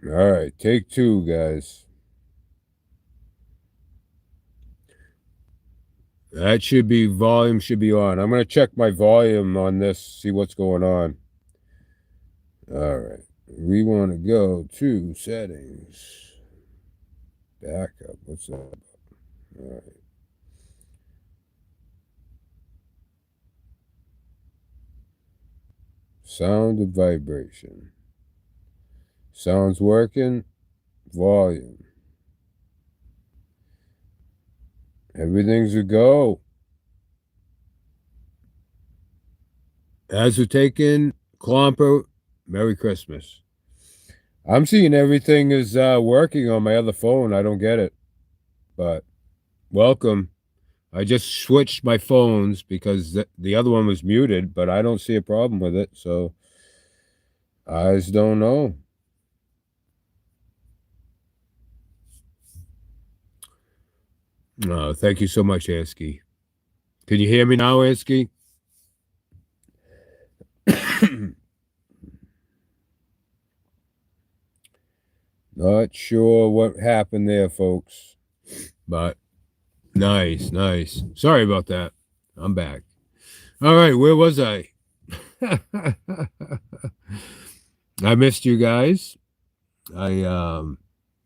All right, take two, guys. That volume should be on. I'm going to check my volume on this, see what's going on. All right. We want to go to settings. Backup. What's that? All right. Sound and vibration. Sounds working. Volume. Everything's a go. As we're taking Clomper, Merry Christmas. I'm seeing everything is working on my other phone. I don't get it, but welcome. I just switched my phones because the other one was muted, but I don't see a problem with it. So I just don't know. Thank you so much, Ansky. Can you hear me now, Ansky? Not sure what happened there, folks, but nice, nice. Sorry about that. I'm back. All right, where was I? I missed you guys. I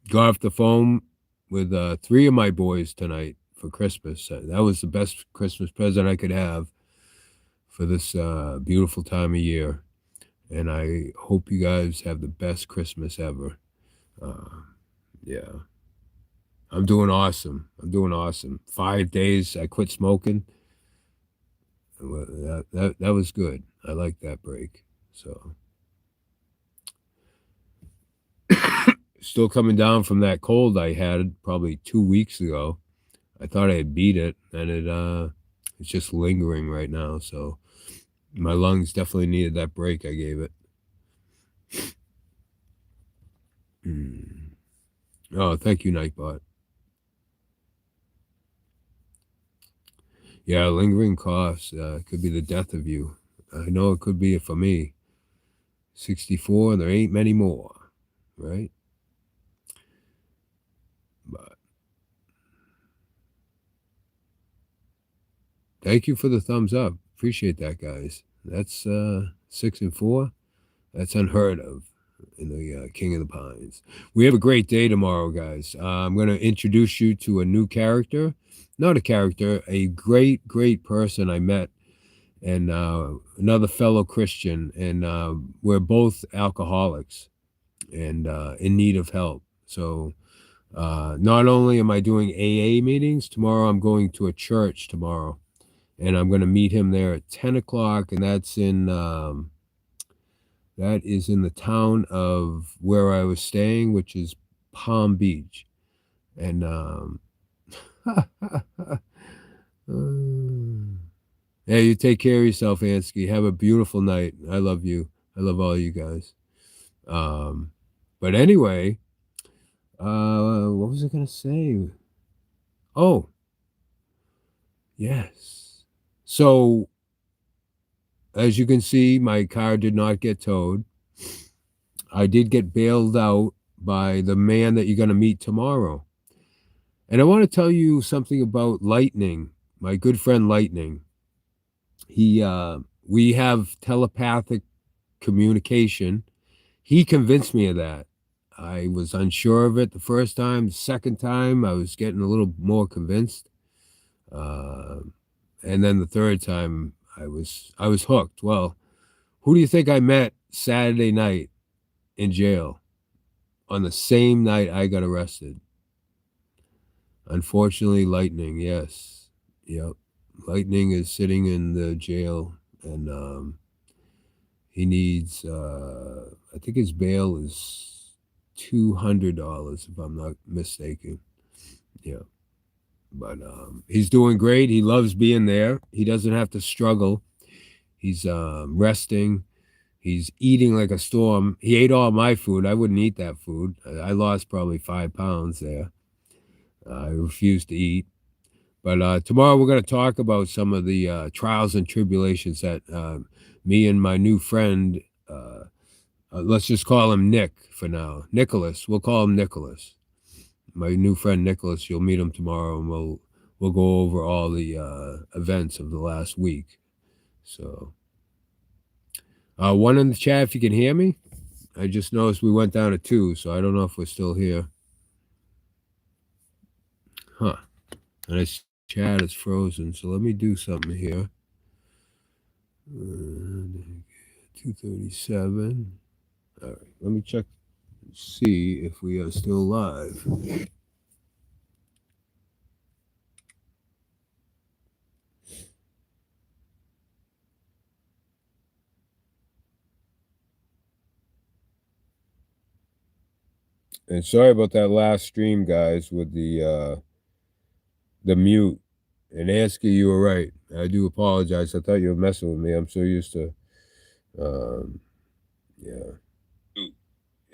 got off the phone with three of my boys tonight for Christmas. That was the best Christmas present I could have for this beautiful time of year. And I hope you guys have the best Christmas ever. Yeah, I'm doing awesome. I'm doing awesome. 5 days I quit smoking. That was good. I like that break. So still coming down from that cold I had probably 2 weeks ago. I thought I had beat it, and it's just lingering right now. So my lungs definitely needed that break I gave it. Oh, thank you, Nightbot. Yeah, lingering coughs could be the death of you. I know it could be it for me. 64, there ain't many more, right? But thank you for the thumbs up. Appreciate that, guys. That's 6 and 4. That's unheard of in the King of the Pines. We have a great day tomorrow, guys. I'm going to introduce you to a new character. Not a character, a great, great person I met, and another fellow Christian. And we're both alcoholics and in need of help. So not only am I doing AA meetings, tomorrow I'm going to a church tomorrow. And I'm going to meet him there at 10 o'clock, and that is in the town of where I was staying, which is Palm Beach. And yeah, you take care of yourself, Ansky. Have a beautiful night. I love you. I love all you guys. But anyway, what was I gonna say? Oh, yes. So as you can see, my car did not get towed. I did get bailed out by the man that you're going to meet tomorrow. And I want to tell you something about Lightning, my good friend Lightning. We have telepathic communication. He convinced me of that. I was unsure of it the first time. The second time, I was getting a little more convinced. Uh, and then the third time, I was hooked. Well, who do you think I met Saturday night in jail on the same night I got arrested? Unfortunately, Lightning, yes. Yep. Lightning is sitting in the jail, and he needs, I think his bail is $200, if I'm not mistaken. Yeah. But he's doing great. He loves being there. He doesn't have to struggle. He's resting. He's eating like a storm. He ate all my food. I wouldn't eat that food. I lost probably 5 pounds there. I refuse to eat. But tomorrow we're going to talk about some of the trials and tribulations that me and my new friend Let's just call him Nick for now. Nicholas. We'll call him Nicholas. My new friend Nicholas. You'll meet him tomorrow, and we'll go over all the events of the last week. So, one in the chat if you can hear me. I just noticed we went down to 2, so I don't know if we're still here. Huh. And this chat is frozen, so let me do something here. 2:37. All right, let me check, see if we are still live. And sorry about that last stream, guys, with the mute. And Ansky, you were right. I do apologize. I thought you were messing with me. I'm so used to, yeah.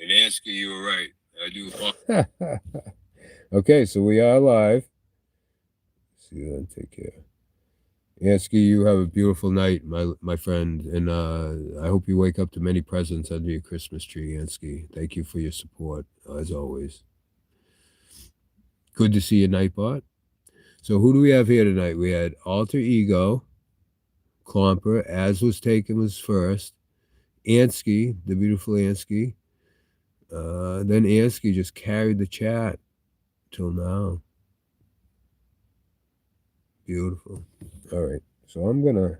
And Ansky, you were right. I do apologize. Okay, so we are live. See you then. Take care. Ansky, you have a beautiful night, my friend, and I hope you wake up to many presents under your Christmas tree, Ansky. Thank you for your support, as always. Good to see you, Nightbot. So who do we have here tonight? We had Alter Ego, Clomper, As Was Taken was first, Ansky, the beautiful Ansky. Then Ansky just carried the chat till now. Beautiful. All right, so I'm gonna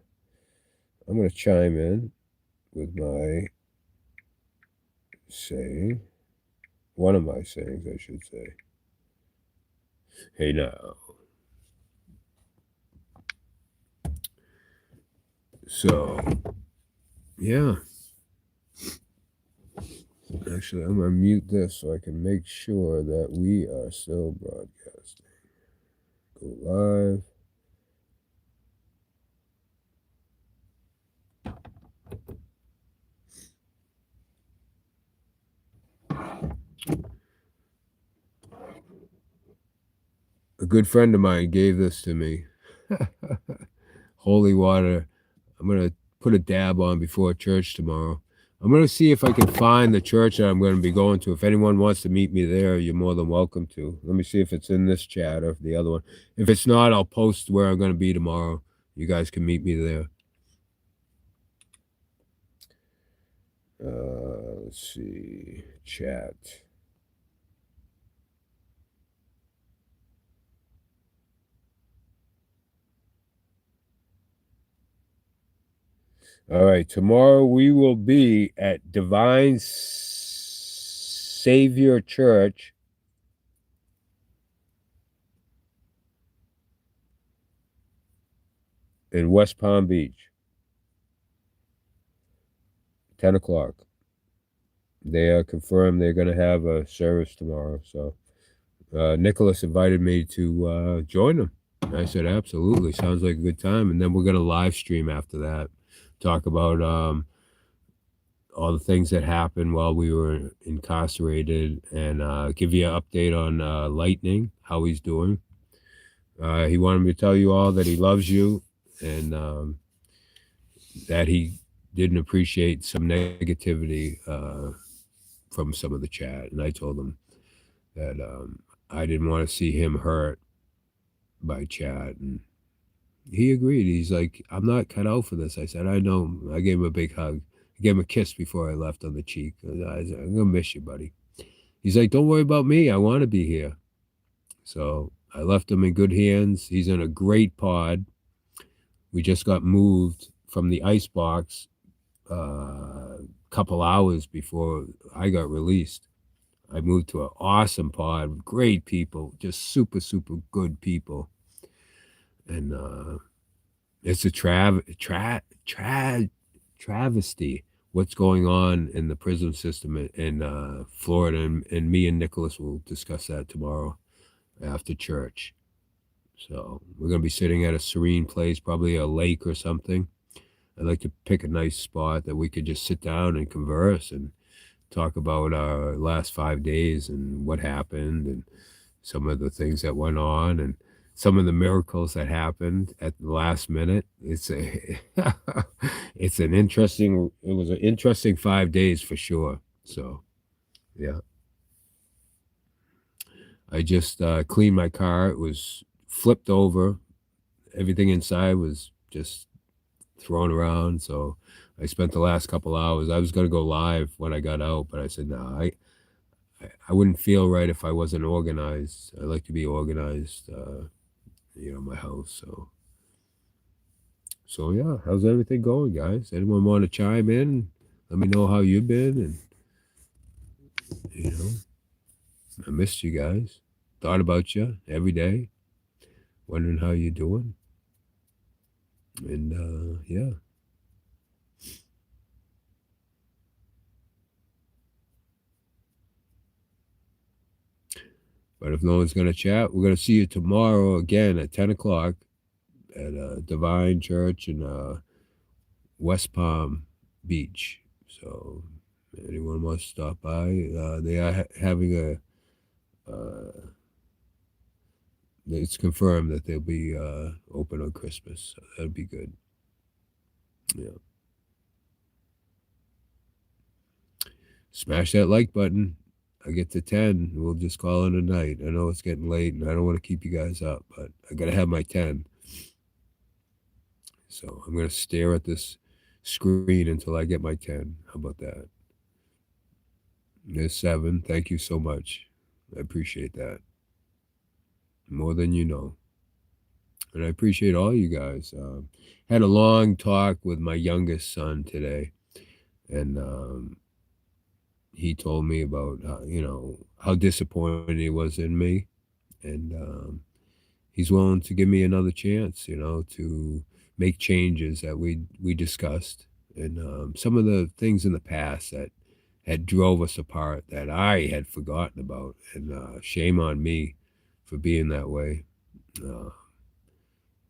chime in with my saying, one of my sayings, I should say. Hey now. So, yeah. Actually, I'm gonna mute this so I can make sure that we are still broadcasting. Go live. A good friend of mine gave this to me. Holy water. I'm going to put a dab on before church tomorrow. I'm going to see if I can find the church that I'm going to be going to. If anyone wants to meet me there, you're more than welcome to. Let me see if it's in this chat or the other one. If it's not, I'll post where I'm going to be tomorrow. You guys can meet me there. Let's see. Chat. All right, tomorrow we will be at Divine Savior Church in West Palm Beach, 10 o'clock. They are confirmed they're going to have a service tomorrow. So Nicholas invited me to join them. I said, absolutely. Sounds like a good time. And then we're going to live stream after that. Talk about all the things that happened while we were incarcerated and give you an update on Lightning, how he's doing. He wanted me to tell you all that he loves you and that he didn't appreciate some negativity from some of the chat. And I told him that I didn't want to see him hurt by chat. And he agreed. He's like, I'm not cut out for this. I said, I know. I gave him a big hug. I gave him a kiss before I left on the cheek. I said, I'm going to miss you, buddy. He's like, don't worry about me. I want to be here. So I left him in good hands. He's in a great pod. We just got moved from the ice box a couple hours before I got released. I moved to an awesome pod, great people, just super, super good people. And it's a travesty what's going on in the prison system in Florida. And me and Nicholas will discuss that tomorrow after church. So we're going to be sitting at a serene place, probably a lake or something. I'd like to pick a nice spot that we could just sit down and converse and talk about our last 5 days and what happened and some of the things that went on and some of the miracles that happened at the last minute. It's a it was an interesting 5 days for sure. So yeah, I just cleaned my car. It was flipped over. Everything inside was just thrown around. So I spent the last couple hours. I was going to go live when I got out, but I said, no, I wouldn't feel right if I wasn't organized. I like to be organized, my house. So yeah, how's everything going, guys? Anyone want to chime in? Let me know how you've been, and you know, I missed you guys. Thought about you every day, wondering how you're doing, and yeah. But if no one's gonna chat, we're gonna see you tomorrow again at 10 o'clock at Divine Church in West Palm Beach. So anyone wants to stop by, they are having it's confirmed that they'll be open on Christmas. So that'd be good. Yeah. Smash that like button. I get to 10. We'll just call it a night. I know it's getting late and I don't want to keep you guys up, but I got to have my 10. So I'm going to stare at this screen until I get my 10. How about that? There's 7. Thank you so much. I appreciate that. More than you know. And I appreciate all you guys. Had a long talk with my youngest son today. And he told me about, how disappointed he was in me. And he's willing to give me another chance, to make changes that we discussed. And some of the things in the past that had drove us apart that I had forgotten about. And shame on me for being that way.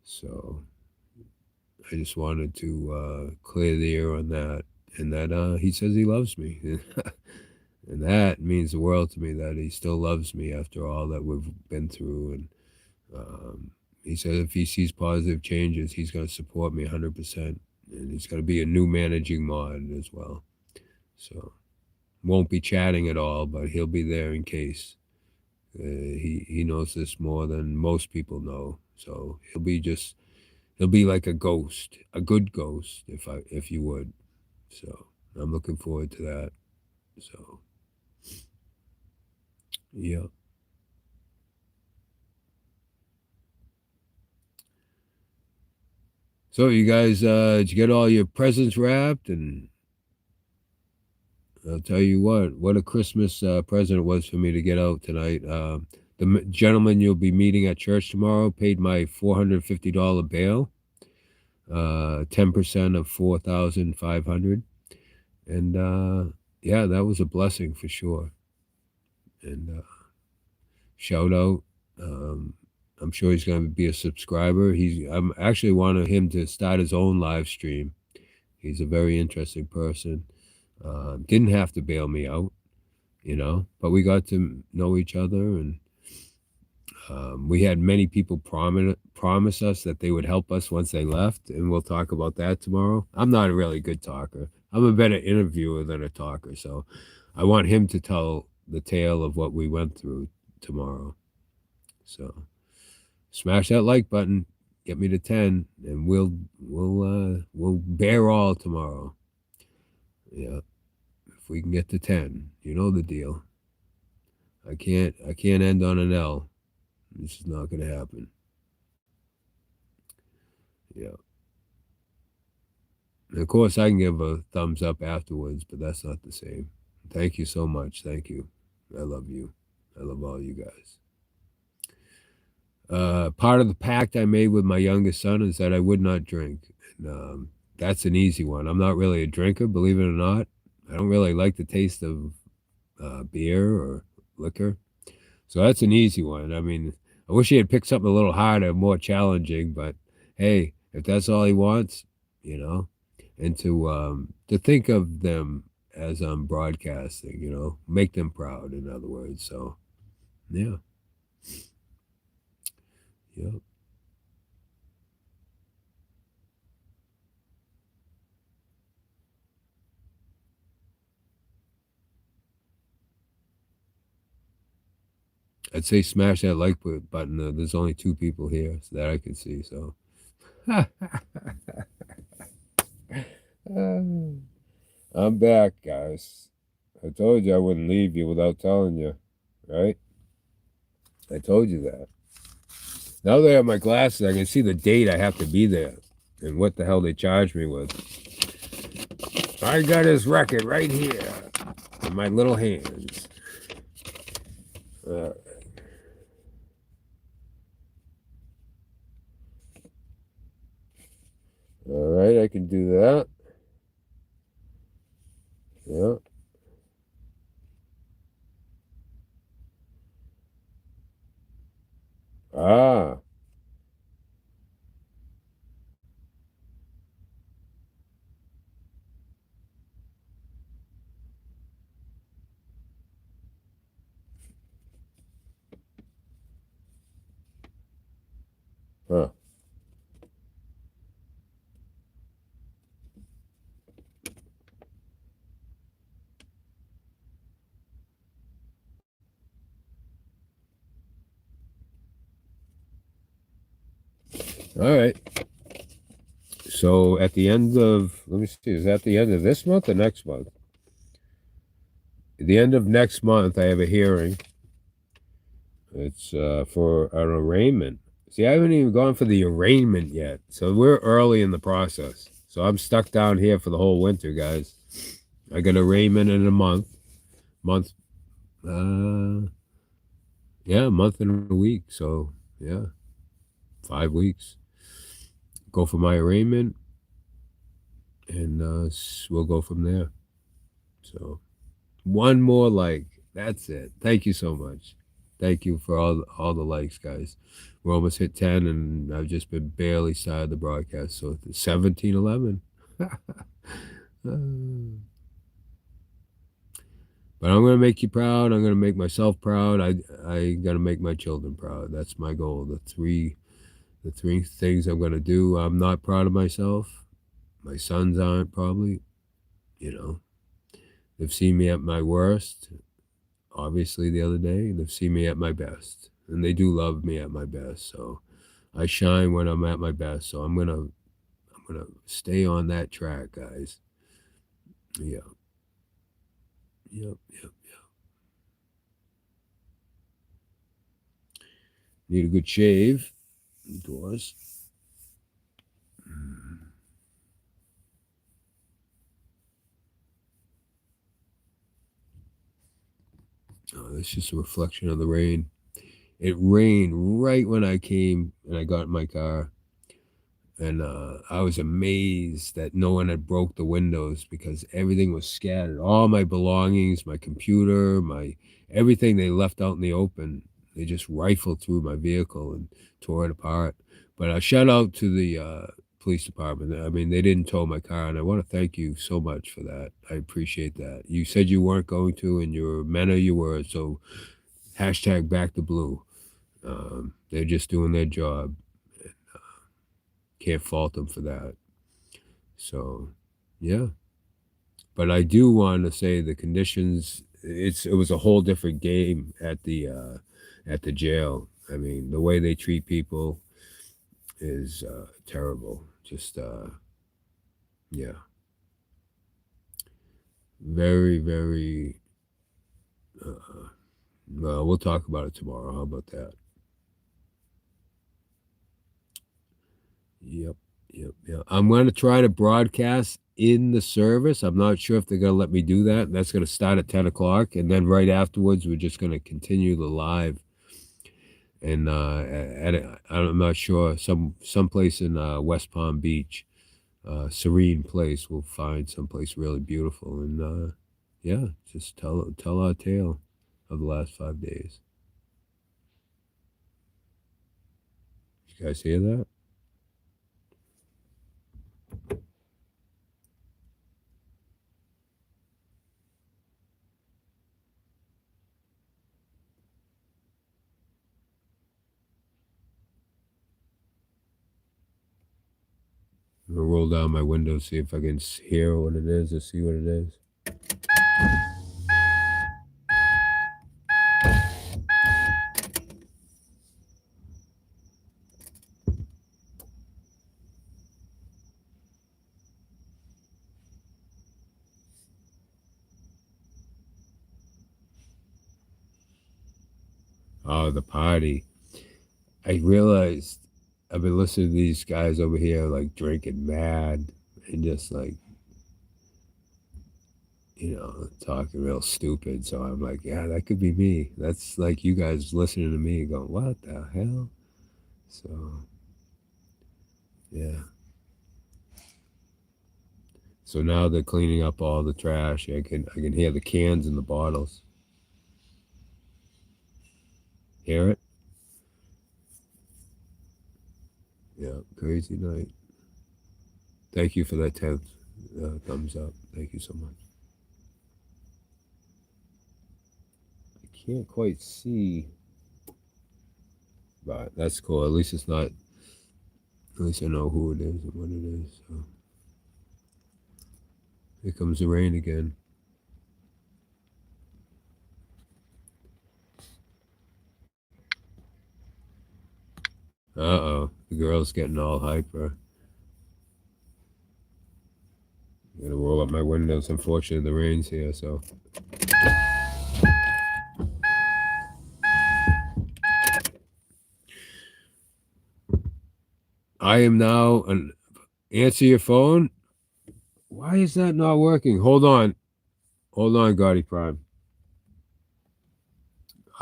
So I just wanted to clear the air on that. And that he says he loves me. And that means the world to me, that he still loves me after all that we've been through. And he said if he sees positive changes, he's going to support me 100%. And he's going to be a new managing mod as well. So won't be chatting at all, but he'll be there in case. He knows this more than most people know. So he'll be like a ghost, a good ghost, if you would. So I'm looking forward to that. So yeah. So you guys, did you get all your presents wrapped? And I'll tell you what a Christmas present it was for me to get out tonight. The gentleman you'll be meeting at church tomorrow paid my $450 bail, 10% of 4,500, and yeah, that was a blessing for sure. And shout out. I'm sure he's going to be a subscriber. I'm actually wanting him to start his own live stream. He's a very interesting person. Didn't have to bail me out, but we got to know each other, and we had many people promise us that they would help us once they left, and we'll talk about that tomorrow. I'm not a really good talker. I'm a better interviewer than a talker, so I want him to tell the tale of what we went through tomorrow. So smash that like button, get me to 10, and we'll bear all tomorrow. Yeah. If we can get to 10, you know the deal. I can't end on an L. This is not going to happen. Yeah. And of course, I can give a thumbs up afterwards, but that's not the same. Thank you so much. Thank you. I love you. I love all you guys. Part of the pact I made with my youngest son is that I would not drink. And that's an easy one. I'm not really a drinker, believe it or not. I don't really like the taste of beer or liquor. So that's an easy one. I mean, I wish he had picked something a little harder, more challenging, but hey, if that's all he wants, and to think of them as I'm broadcasting, make them proud, in other words. So yeah. Yep. I'd say smash that like button. There's only two people here so that I can see. So I'm back, guys. I told you I wouldn't leave you without telling you, right? I told you that. Now that I have my glasses, I can see the date I have to be there and what the hell they charged me with. I got his record right here in my little hands. Uh, all right, I can do that. Yeah. Ah. Huh. All right. So at the end of, let me see, is that the end of this month or next month? At the end of next month, I have a hearing. It's for an arraignment. See, I haven't even gone for the arraignment yet. So we're early in the process. So I'm stuck down here for the whole winter, guys. I got arraignment in a month. Month, yeah, a month and a week. So, yeah, 5 weeks. Go for my arraignment, and we'll go from there. So, one more like. That's it. Thank you so much. Thank you for all the likes, guys. We're almost hit 10, and I've just been barely started the broadcast. So, 17:11. But I'm gonna make you proud. I'm gonna make myself proud. I gotta make my children proud. That's my goal. The three things I'm gonna do. I'm not proud of myself. My sons aren't probably. You know, they've seen me at my worst. Obviously, the other day, they've seen me at my best, and they do love me at my best. So I shine when I'm at my best. So I'm gonna stay on that track, guys. Yeah. Yep. Yep. Need a good shave. Indoors. Oh, that's just a reflection of the rain. It rained right when I came and I got in my car, and I was amazed that no one had broke the windows because everything was scattered. All my belongings, my computer, my everything they left out in the open. They just rifled through my vehicle and tore it apart. But shout out to the police department. I mean, they didn't tow my car, and I want to thank you so much for that. I appreciate that. You said you weren't going to, and you're men of your word. So hashtag back the blue. They're just doing their job. Can't fault them for that. So, yeah. But I do want to say the conditions. It was a whole different game at the jail. I mean, the way they treat people is terrible. Just yeah, very very. Well, we'll talk about it tomorrow. How about that? Yep, yep. I'm going to try to broadcast in the service. I'm not sure if they're going to let me do that. That's going to start at 10 o'clock, and then right afterwards, we're just going to continue the live. And I'm not sure someplace in West Palm Beach, serene place. We'll find someplace really beautiful, and yeah, just tell our tale of the last 5 days. You guys hear that? I'm gonna roll down my window, see if I can hear what it is or see what it is. Oh, the party. I realized I've been listening to these guys over here like drinking mad and just like, talking real stupid. So I'm like, yeah, that could be me. That's like you guys listening to me going, what the hell? So, yeah. So now they're cleaning up all the trash. I can hear the cans and the bottles. Hear it? Yeah, crazy night. Thank you for that 10th thumbs up. Thank you so much. I can't quite see, but that's cool. At least it's not. At least I know who it is and what it is. So here comes the rain again. Uh-oh, the girl's getting all hyper. I'm gonna roll up my windows. Unfortunately, the rain's here, so. I am now an answer your phone. Why is that not working? Hold on, Gotti Prime.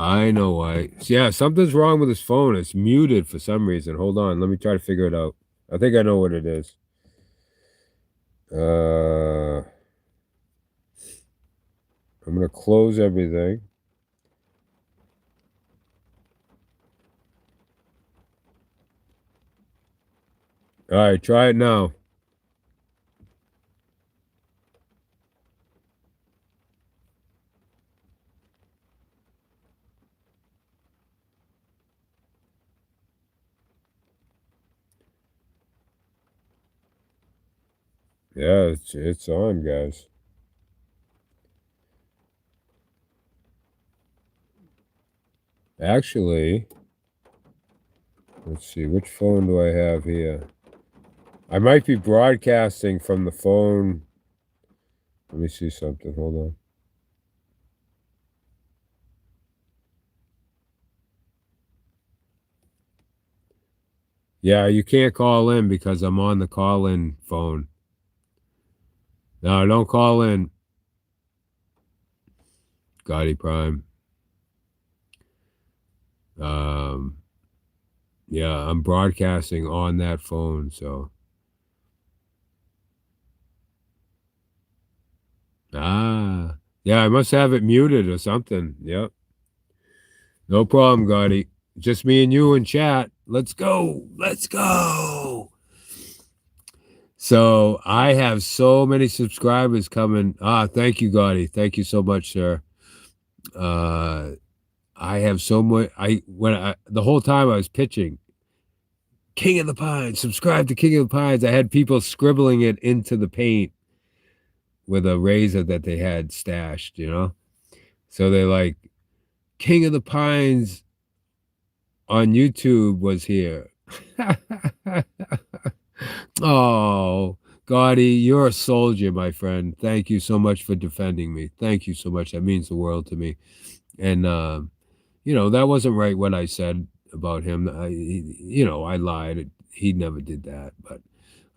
I know why. Yeah, something's wrong with his phone. It's muted for some reason. Hold on, let me try to figure it out. I think I know what it is. I'm gonna close everything. All right, try it now. Yeah, it's on, guys. Actually, let's see, which phone do I have here? I might be broadcasting from the phone. Let me see something. Hold on. Yeah, you can't call in because I'm on the call-in phone. No, don't call in. Gotti Prime. Yeah, I'm broadcasting on that phone, so. Ah, yeah, I must have it muted or something. Yep. No problem, Gotti. Just me and you in chat. Let's go. Let's go. So I have so many subscribers coming. Thank you, Gotti. Thank you so much, sir. I have so much. The whole time I was pitching King of the Pines, subscribe to King of the Pines. I had people scribbling it into the paint with a razor that they had stashed, So they're like, King of the Pines on YouTube was here. Oh, Gotti, you're a soldier, my friend. Thank you so much for defending me. Thank you so much. That means the world to me. And that wasn't right what I said about him. I lied. He never did that, but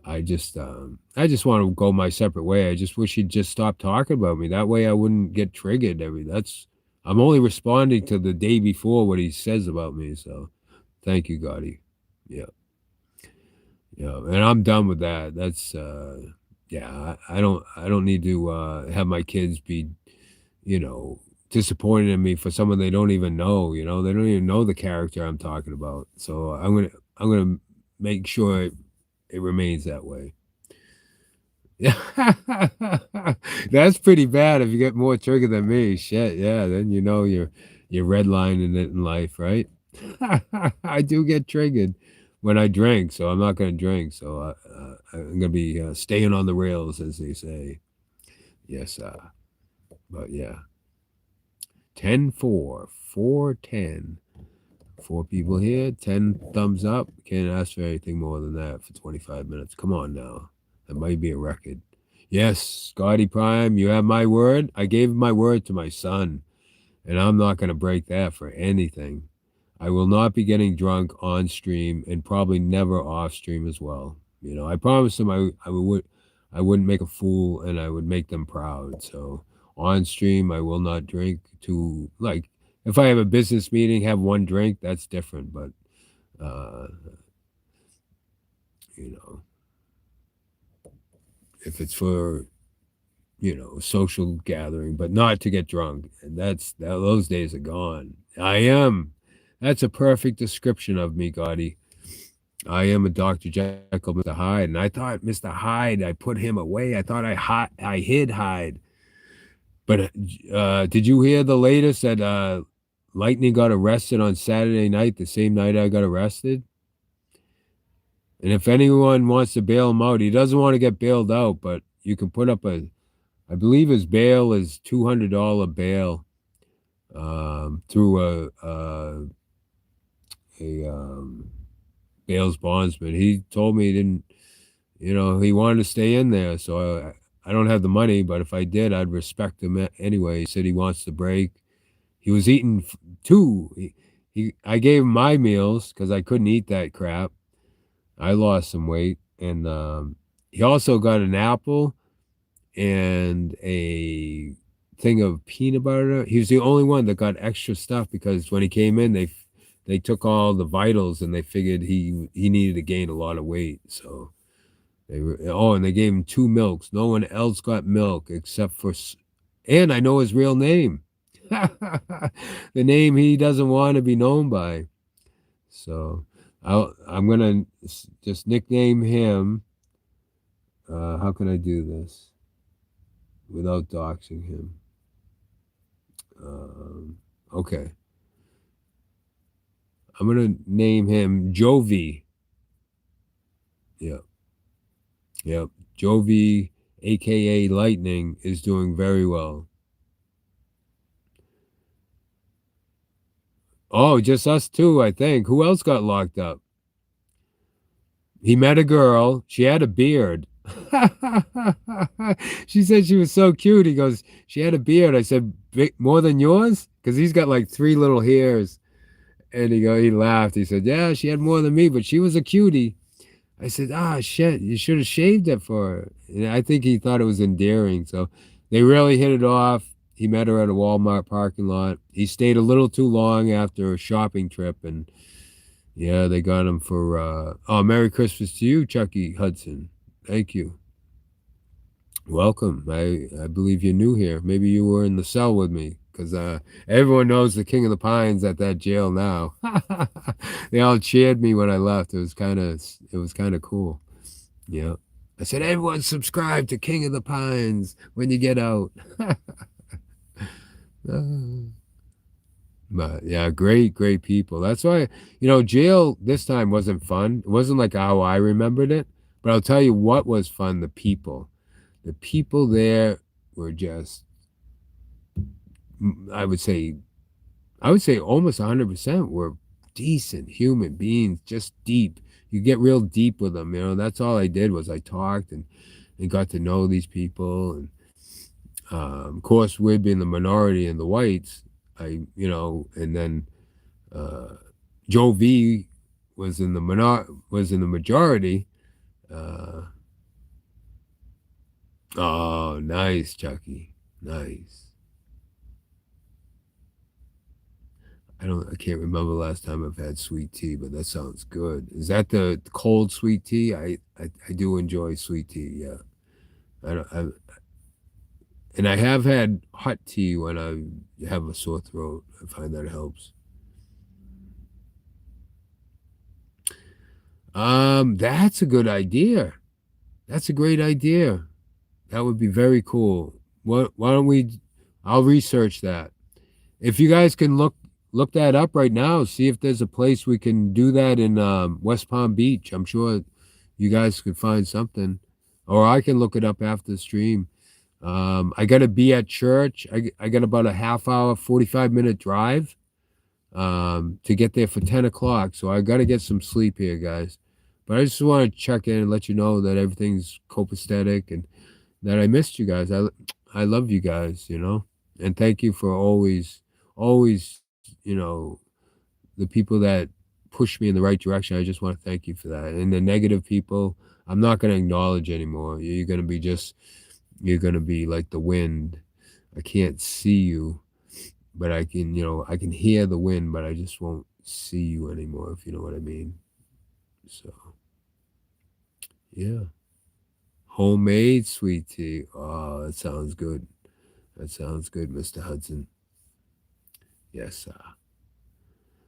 I just want to go my separate way. I just wish he'd just stop talking about me. That way I wouldn't get triggered. I'm only responding to the day before what he says about me. So thank you, Gotti. Yeah. Yeah. And I'm done with that. That's yeah, I don't need to have my kids be, you know, disappointed in me for someone they don't even know, They don't even know the character I'm talking about. So I'm gonna make sure it remains that way. Yeah. That's pretty bad if you get more trigger than me. Shit, yeah, then you're redlining it in life, right? I do get triggered, when I drink, so I'm not going to drink. So I'm going to be staying on the rails, as they say. Yes, but yeah, 10-4, 4-10. 4 people here, 10 thumbs up. Can't ask for anything more than that for 25 minutes. Come on now. That might be a record. Yes, Scotty Prime, you have my word. I gave my word to my son, and I'm not going to break that for anything. I will not be getting drunk on stream and probably never off stream as well. You know, I promised them I wouldn't make a fool and I would make them proud. So on stream, I will not drink to like if I have a business meeting, have one drink, that's different. But uh, you know, if it's for social gathering, but not to get drunk, and those days are gone. I am. That's a perfect description of me, Gotti. I am a Dr. Jekyll, Mr. Hyde, and I thought Mr. Hyde, I put him away. I thought I hid Hyde. But did you hear the latest that Lightning got arrested on Saturday night, the same night I got arrested? And if anyone wants to bail him out, he doesn't want to get bailed out, but you can put up I believe his bail is $200 bail through a bail's bondsman. He told me he didn't, he wanted to stay in there. So I don't have the money, but if I did, I'd respect him anyway. He said he wants to break. He was eating two. I gave him my meals because I couldn't eat that crap. I lost some weight, and he also got an apple and a thing of peanut butter. He was the only one that got extra stuff because when he came in, they took all the vitals and they figured he needed to gain a lot of weight. So and they gave him 2 milks. No one else got milk except for, and I know his real name, the name he doesn't want to be known by. So I'm gonna just nickname him. How can I do this without doxing him? Okay. I'm gonna name him Jovi. Yep. Yep. Jovi, aka Lightning, is doing very well. Oh, just us two, I think. Who else got locked up? He met a girl. She had a beard. She said she was so cute. He goes, she had a beard. I said, more than yours? Because he's got like 3 little hairs. And he laughed. He said, yeah, she had more than me, but she was a cutie. I said, shit, you should have shaved it for her. And I think he thought it was endearing. So they really hit it off. He met her at a Walmart parking lot. He stayed a little too long after a shopping trip. And yeah, they got him for, Merry Christmas to you, Chucky Hudson. Thank you. Welcome. I believe you're new here. Maybe you were in the cell with me because everyone knows the King of the Pines at that jail now. They all cheered me when I left. It was kind of cool. Yeah. I said, everyone subscribe to King of the Pines when you get out. But yeah, great people. That's why, jail this time wasn't fun. It wasn't like how I remembered it. But I'll tell you what was fun, the people. The people there were just, I would say almost 100% were decent human beings, just deep. You get real deep with them, That's all I did was I talked and got to know these people. And of course, we'd be in the minority in the whites. And then Joe V was in the majority. Oh, nice, Chucky. Nice. I can't remember the last time I've had sweet tea, but that sounds good. Is that the cold sweet tea? I do enjoy sweet tea, yeah. And I have had hot tea when I have a sore throat. I find that helps. That's a good idea. That's a great idea. That would be very cool. Why don't we? I'll research that. If you guys can look look that up right now. See if there's a place we can do that in West Palm Beach. I'm sure you guys could find something, or I can look it up after the stream. I got to be at church. I got about a half hour, 45-minute drive to get there for 10 o'clock. So I got to get some sleep here, guys. But I just want to check in and let you know that everything's copacetic and that I missed you guys. I love you guys, and thank you for always, the people that push me in the right direction. I just want to thank you for that. And the negative people, I'm not going to acknowledge anymore. You're going to be like the wind. I can't see you, but I can hear the wind, but I just won't see you anymore, if you know what I mean. So, yeah. Homemade sweet tea. Oh, that sounds good. That sounds good, Mr. Hudson. Yes, sir.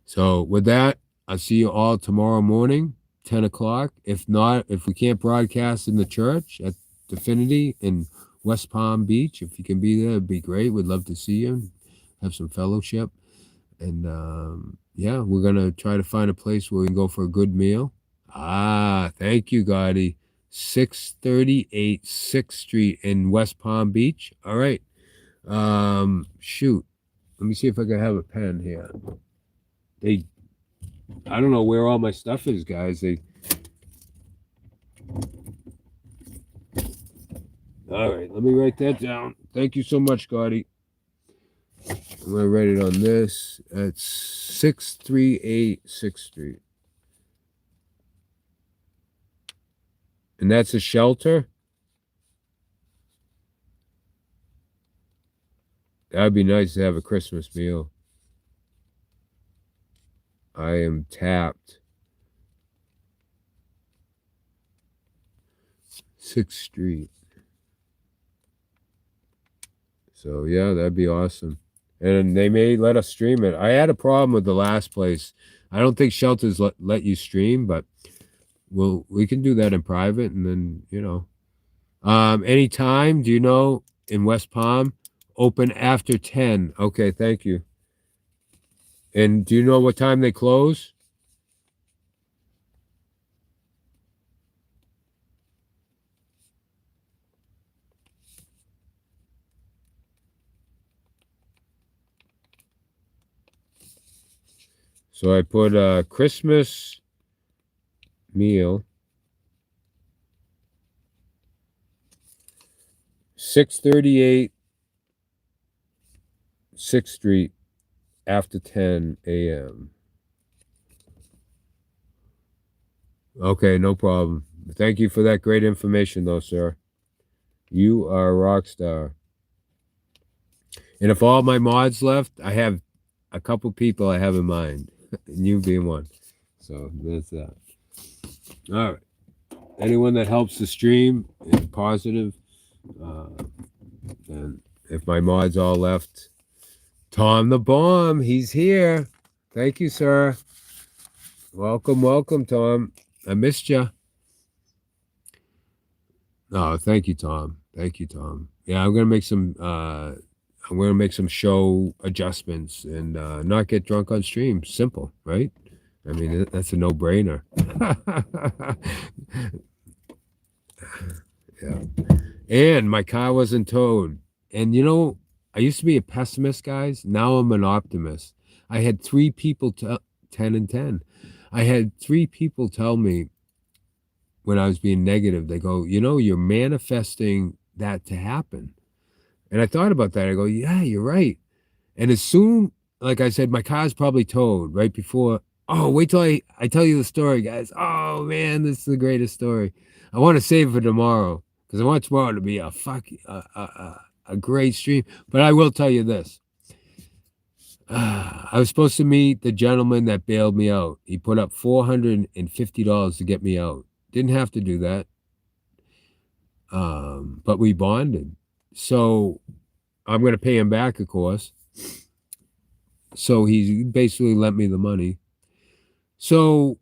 So with that, I'll see you all tomorrow morning, 10 o'clock. If not, if we can't broadcast in the church at Definity in West Palm Beach, if you can be there, it'd be great. We'd love to see you, have some fellowship. And yeah, we're going to try to find a place where we can go for a good meal. Thank you, Gotti. 638 6th Street in West Palm Beach. All right. Shoot. Let me see if I can have a pen here. I don't know where all my stuff is, guys. All right, let me write that down. Thank you so much, Gotti. I'm going to write it on this. That's 638 6th Street. And that's a shelter? That'd be nice to have a Christmas meal. I am tapped. 6th Street. So, yeah, that'd be awesome. And they may let us stream it. I had a problem with the last place. I don't think shelters let you stream, but we can do that in private. And then, anytime, do you know, in West Palm, open after 10. Okay, thank you. And do you know what time they close? So I put a Christmas meal, 638 6th Street after 10 a.m. Okay, no problem. Thank you for that great information, though, sir. You are a rock star. And if all my mods left, I have a couple people I have in mind, and you being one. So that's that. All right. Anyone that helps the stream is positive. And if my mods all left, Tom the Bomb, he's here. Thank you, sir. Welcome, Tom. I missed you. Oh, thank you, Tom. Thank you, Tom. Yeah, I'm gonna make some show adjustments and not get drunk on stream. Simple, right? I mean, that's a no-brainer. Yeah. And my car wasn't towed. And I used to be a pessimist, guys. Now I'm an optimist. I had 3 people 10 and 10. I had 3 people tell me when I was being negative, they go, you're manifesting that to happen. And I thought about that. I go, yeah, you're right. And as soon, like I said, my car's probably towed right before. Oh, wait till I tell you the story, guys. Oh, man, this is the greatest story. I want to save it for tomorrow because I want tomorrow to be a great stream. But I will tell you this. I was supposed to meet the gentleman that bailed me out. He put up $450 to get me out. Didn't have to do that. But we bonded. So I'm going to pay him back, of course. So he basically lent me the money. So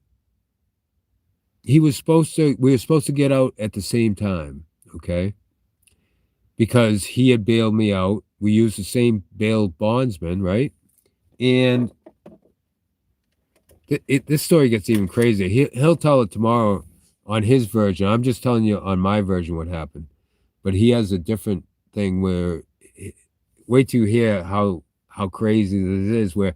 we were supposed to get out at the same time, okay? Because he had bailed me out. We used the same bail bondsman, right? And This story gets even crazier. He'll tell it tomorrow on his version. I'm just telling you on my version what happened. But he has a different thing where wait till you hear how crazy this is, where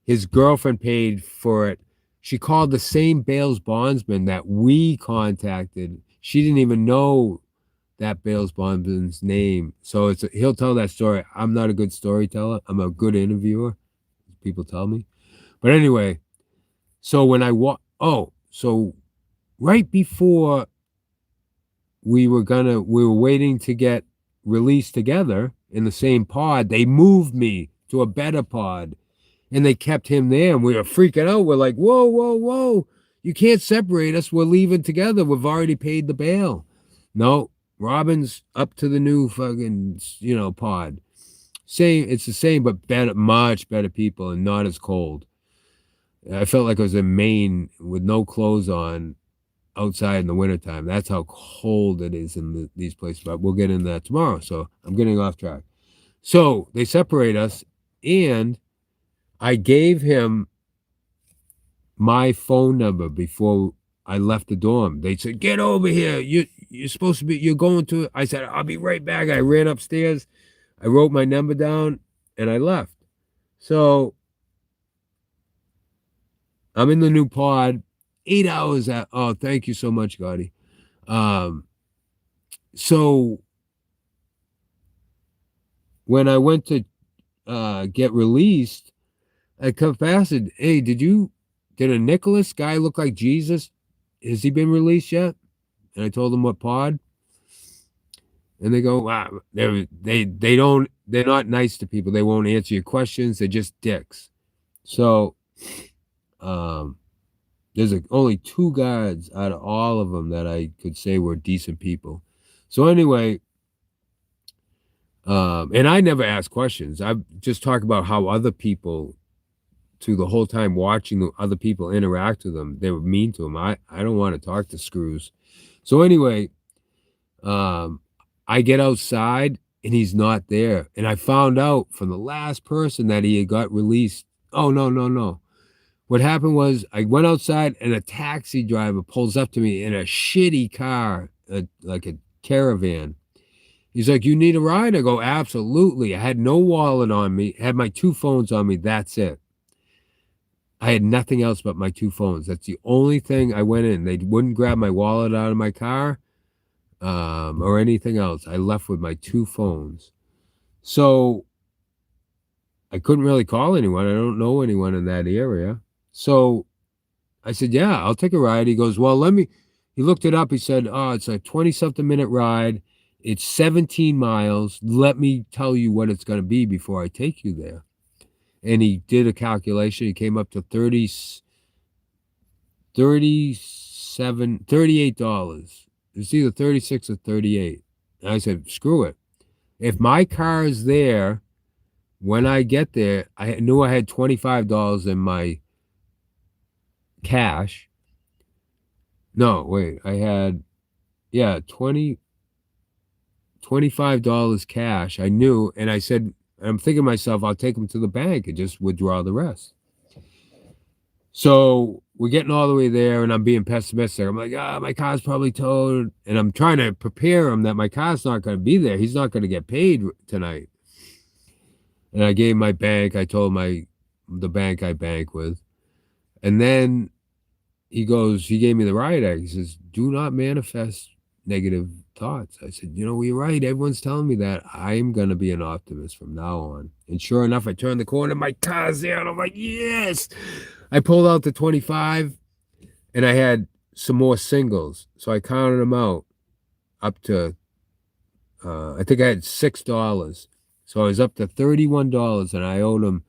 his girlfriend paid for it. She called the same Bales bondsman that we contacted. She didn't even know that Bales bondsman's name. So he'll tell that story. I'm not a good storyteller. I'm a good interviewer. People tell me. But anyway, so when I so right before we were waiting to get released together in the same pod, they moved me to a better pod and they kept him there, and we were freaking out. We're like, whoa, whoa, whoa, you can't separate us. We're leaving together. We've already paid the bail. No, Robin's up to the new fucking, pod. It's the same, but better, much better people and not as cold. I felt like I was in Maine with no clothes on outside in the wintertime. That's how cold it is in these places. But we'll get into that tomorrow. So I'm getting off track. So they separate us, and I gave him my phone number before I left the dorm. They said, "Get over here. You're supposed to be. You're going to." I said, "I'll be right back." I ran upstairs. I wrote my number down, and I left. So I'm in the new pod. 8 hours at. Oh, thank you so much, Gotti. So when I went to get released, I confessed, "Hey, did a Nicholas guy look like Jesus? Has he been released yet?" And I told them what pod. And they go, "Wow, they're not nice to people. They won't answer your questions. They're just dicks." So there's only 2 guards out of all of them that I could say were decent people. So anyway, and I never ask questions. I just talk about how other people, to the whole time watching the other people interact with them, they were mean to them. I don't want to talk to screws. So anyway, I get outside and he's not there. And I found out from the last person that he had got released. Oh, no. What happened was I went outside and a taxi driver pulls up to me in a shitty car, like a Caravan. He's like, "You need a ride?" I go, "Absolutely." I had no wallet on me, had my 2 phones on me. That's it. I had nothing else but my 2 phones. That's the only thing. I went in. They wouldn't grab my wallet out of my car or anything else. I left with my 2 phones. So I couldn't really call anyone. I don't know anyone in that area. So I said, "Yeah, I'll take a ride." He goes, "Well, he looked it up. He said, "Oh, it's a 20-something minute ride. It's 17 miles. Let me tell you what it's going to be before I take you there." And he did a calculation. He came up to $38. It's either 36 or 38. And I said, "Screw it. If my car is there when I get there," I knew I had $25 in my cash. No, wait, I had, $25 cash. I knew, and I said, I'm thinking to myself, I'll take them to the bank and just withdraw the rest. So we're getting all the way there, and I'm being pessimistic. I'm like, my car's probably towed. And I'm trying to prepare him that my car's not going to be there. He's not going to get paid tonight. And I gave my bank. I told the bank I bank with. And then he gave me the riot act. He says, "Do not manifest negative thoughts." I said, "You're right. Everyone's telling me that. I'm going to be an optimist from now on." And sure enough, I turned the corner, my car's there, and I'm like, yes. I pulled out the 25, and I had some more singles. So I counted them out up to, I think I had $6. So I was up to $31, and I owed him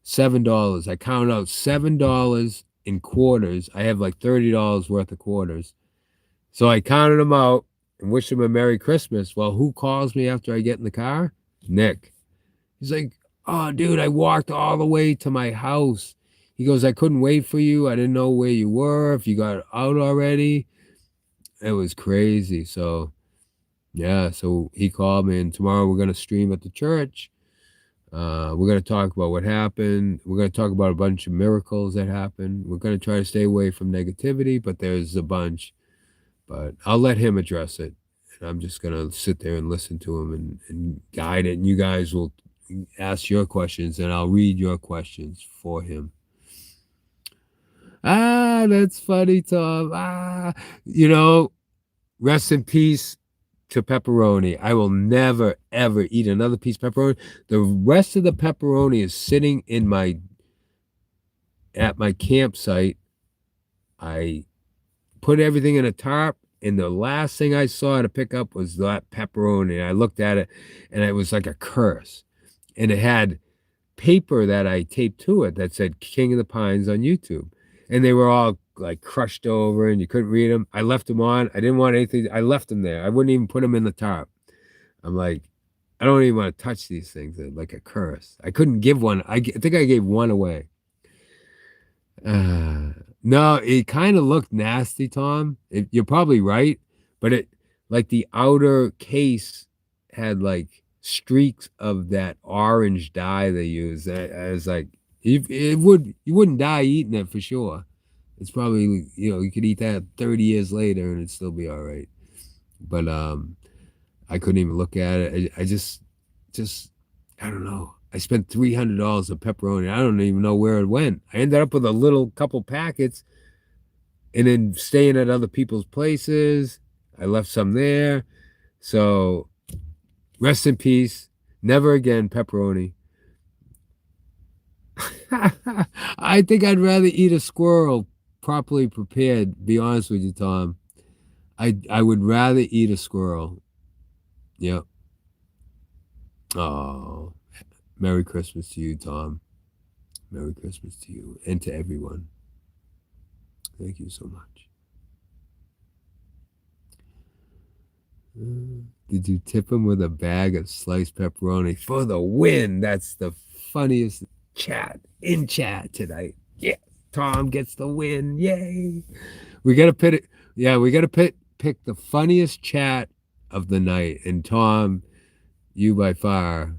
$7. I counted out $7 in quarters. I have like $30 worth of quarters. So I counted them out and wished him a Merry Christmas. Well, who calls me after I get in the car? Nick. He's like, "Oh, dude, I walked all the way to my house." He goes, "I couldn't wait for you. I didn't know where you were, if you got out already." It was crazy. So, yeah, so he called me, and tomorrow we're going to stream at the church. We're going to talk about what happened. We're going to talk about a bunch of miracles that happened. We're going to try to stay away from negativity, but there's a bunch. But I'll let him address it. And I'm just going to sit there and listen to him and guide it. And you guys will ask your questions, and I'll read your questions for him. Ah, that's funny, Tom. Ah, rest in peace to pepperoni. I will never ever eat another piece of pepperoni. The rest of the pepperoni is sitting at my campsite. I put everything in a tarp, and the last thing I saw to pick up was that pepperoni. I looked at it, and it was like a curse. And it had paper that I taped to it that said King of the Pines on YouTube. And they were all like crushed over and you couldn't read them. I left them on. I didn't want anything. I left them there. I wouldn't even put them in the tarp. I'm like, I don't even want to touch these things. They're like a curse. I couldn't give one. I think I gave one away. No, it kind of looked nasty, Tom. You're probably right, but it like the outer case had like streaks of that orange dye they use. I was like, you wouldn't die eating it for sure. It's probably you could eat that 30 years later and it'd still be all right. But I couldn't even look at it. I just I don't know. I spent $300 of pepperoni. I don't even know where it went. I ended up with a little couple packets and then staying at other people's places. I left some there. So rest in peace. Never again pepperoni. I think I'd rather eat a squirrel properly prepared, be honest with you, Tom. I would rather eat a squirrel. Yep. Oh, Merry Christmas to you, Tom. Merry Christmas to you and to everyone. Thank you so much. Did you tip him with a bag of sliced pepperoni for the win? That's the funniest in chat tonight. Yeah, Tom gets the win. Yay. We got to pick it. Yeah, we got to pick the funniest chat of the night. And Tom, you by far.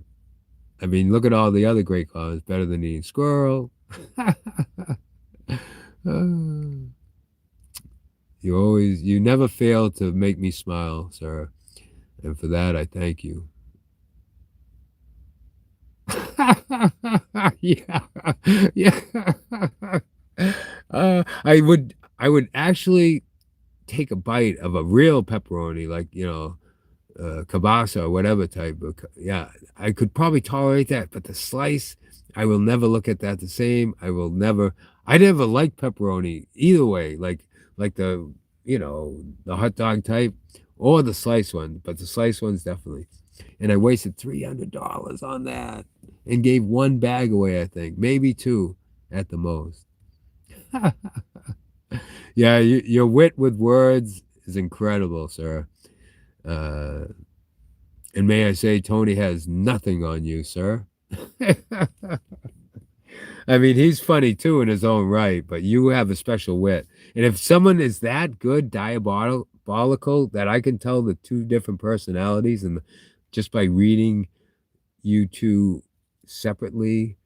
I mean, look at all the other great comments. Better than eating squirrel. You never fail to make me smile, sir. And for that, I thank you. Yeah, yeah. I would actually take a bite of a real pepperoni, like kielbasa or whatever type of. Yeah, I could probably tolerate that, but the slice, I will never look at that the same. I never liked pepperoni either way, like the hot dog type or the slice one, but the slice one's definitely. And I wasted $300 on that and gave one bag away, I think, maybe two at the most. Yeah, your wit with words is incredible, sir. Uh, and may I say, Tony has nothing on you, sir. I mean, he's funny too in his own right, but you have a special wit. And if someone is that good, diabolical, that I can tell the two different personalities, and just by reading you two separately,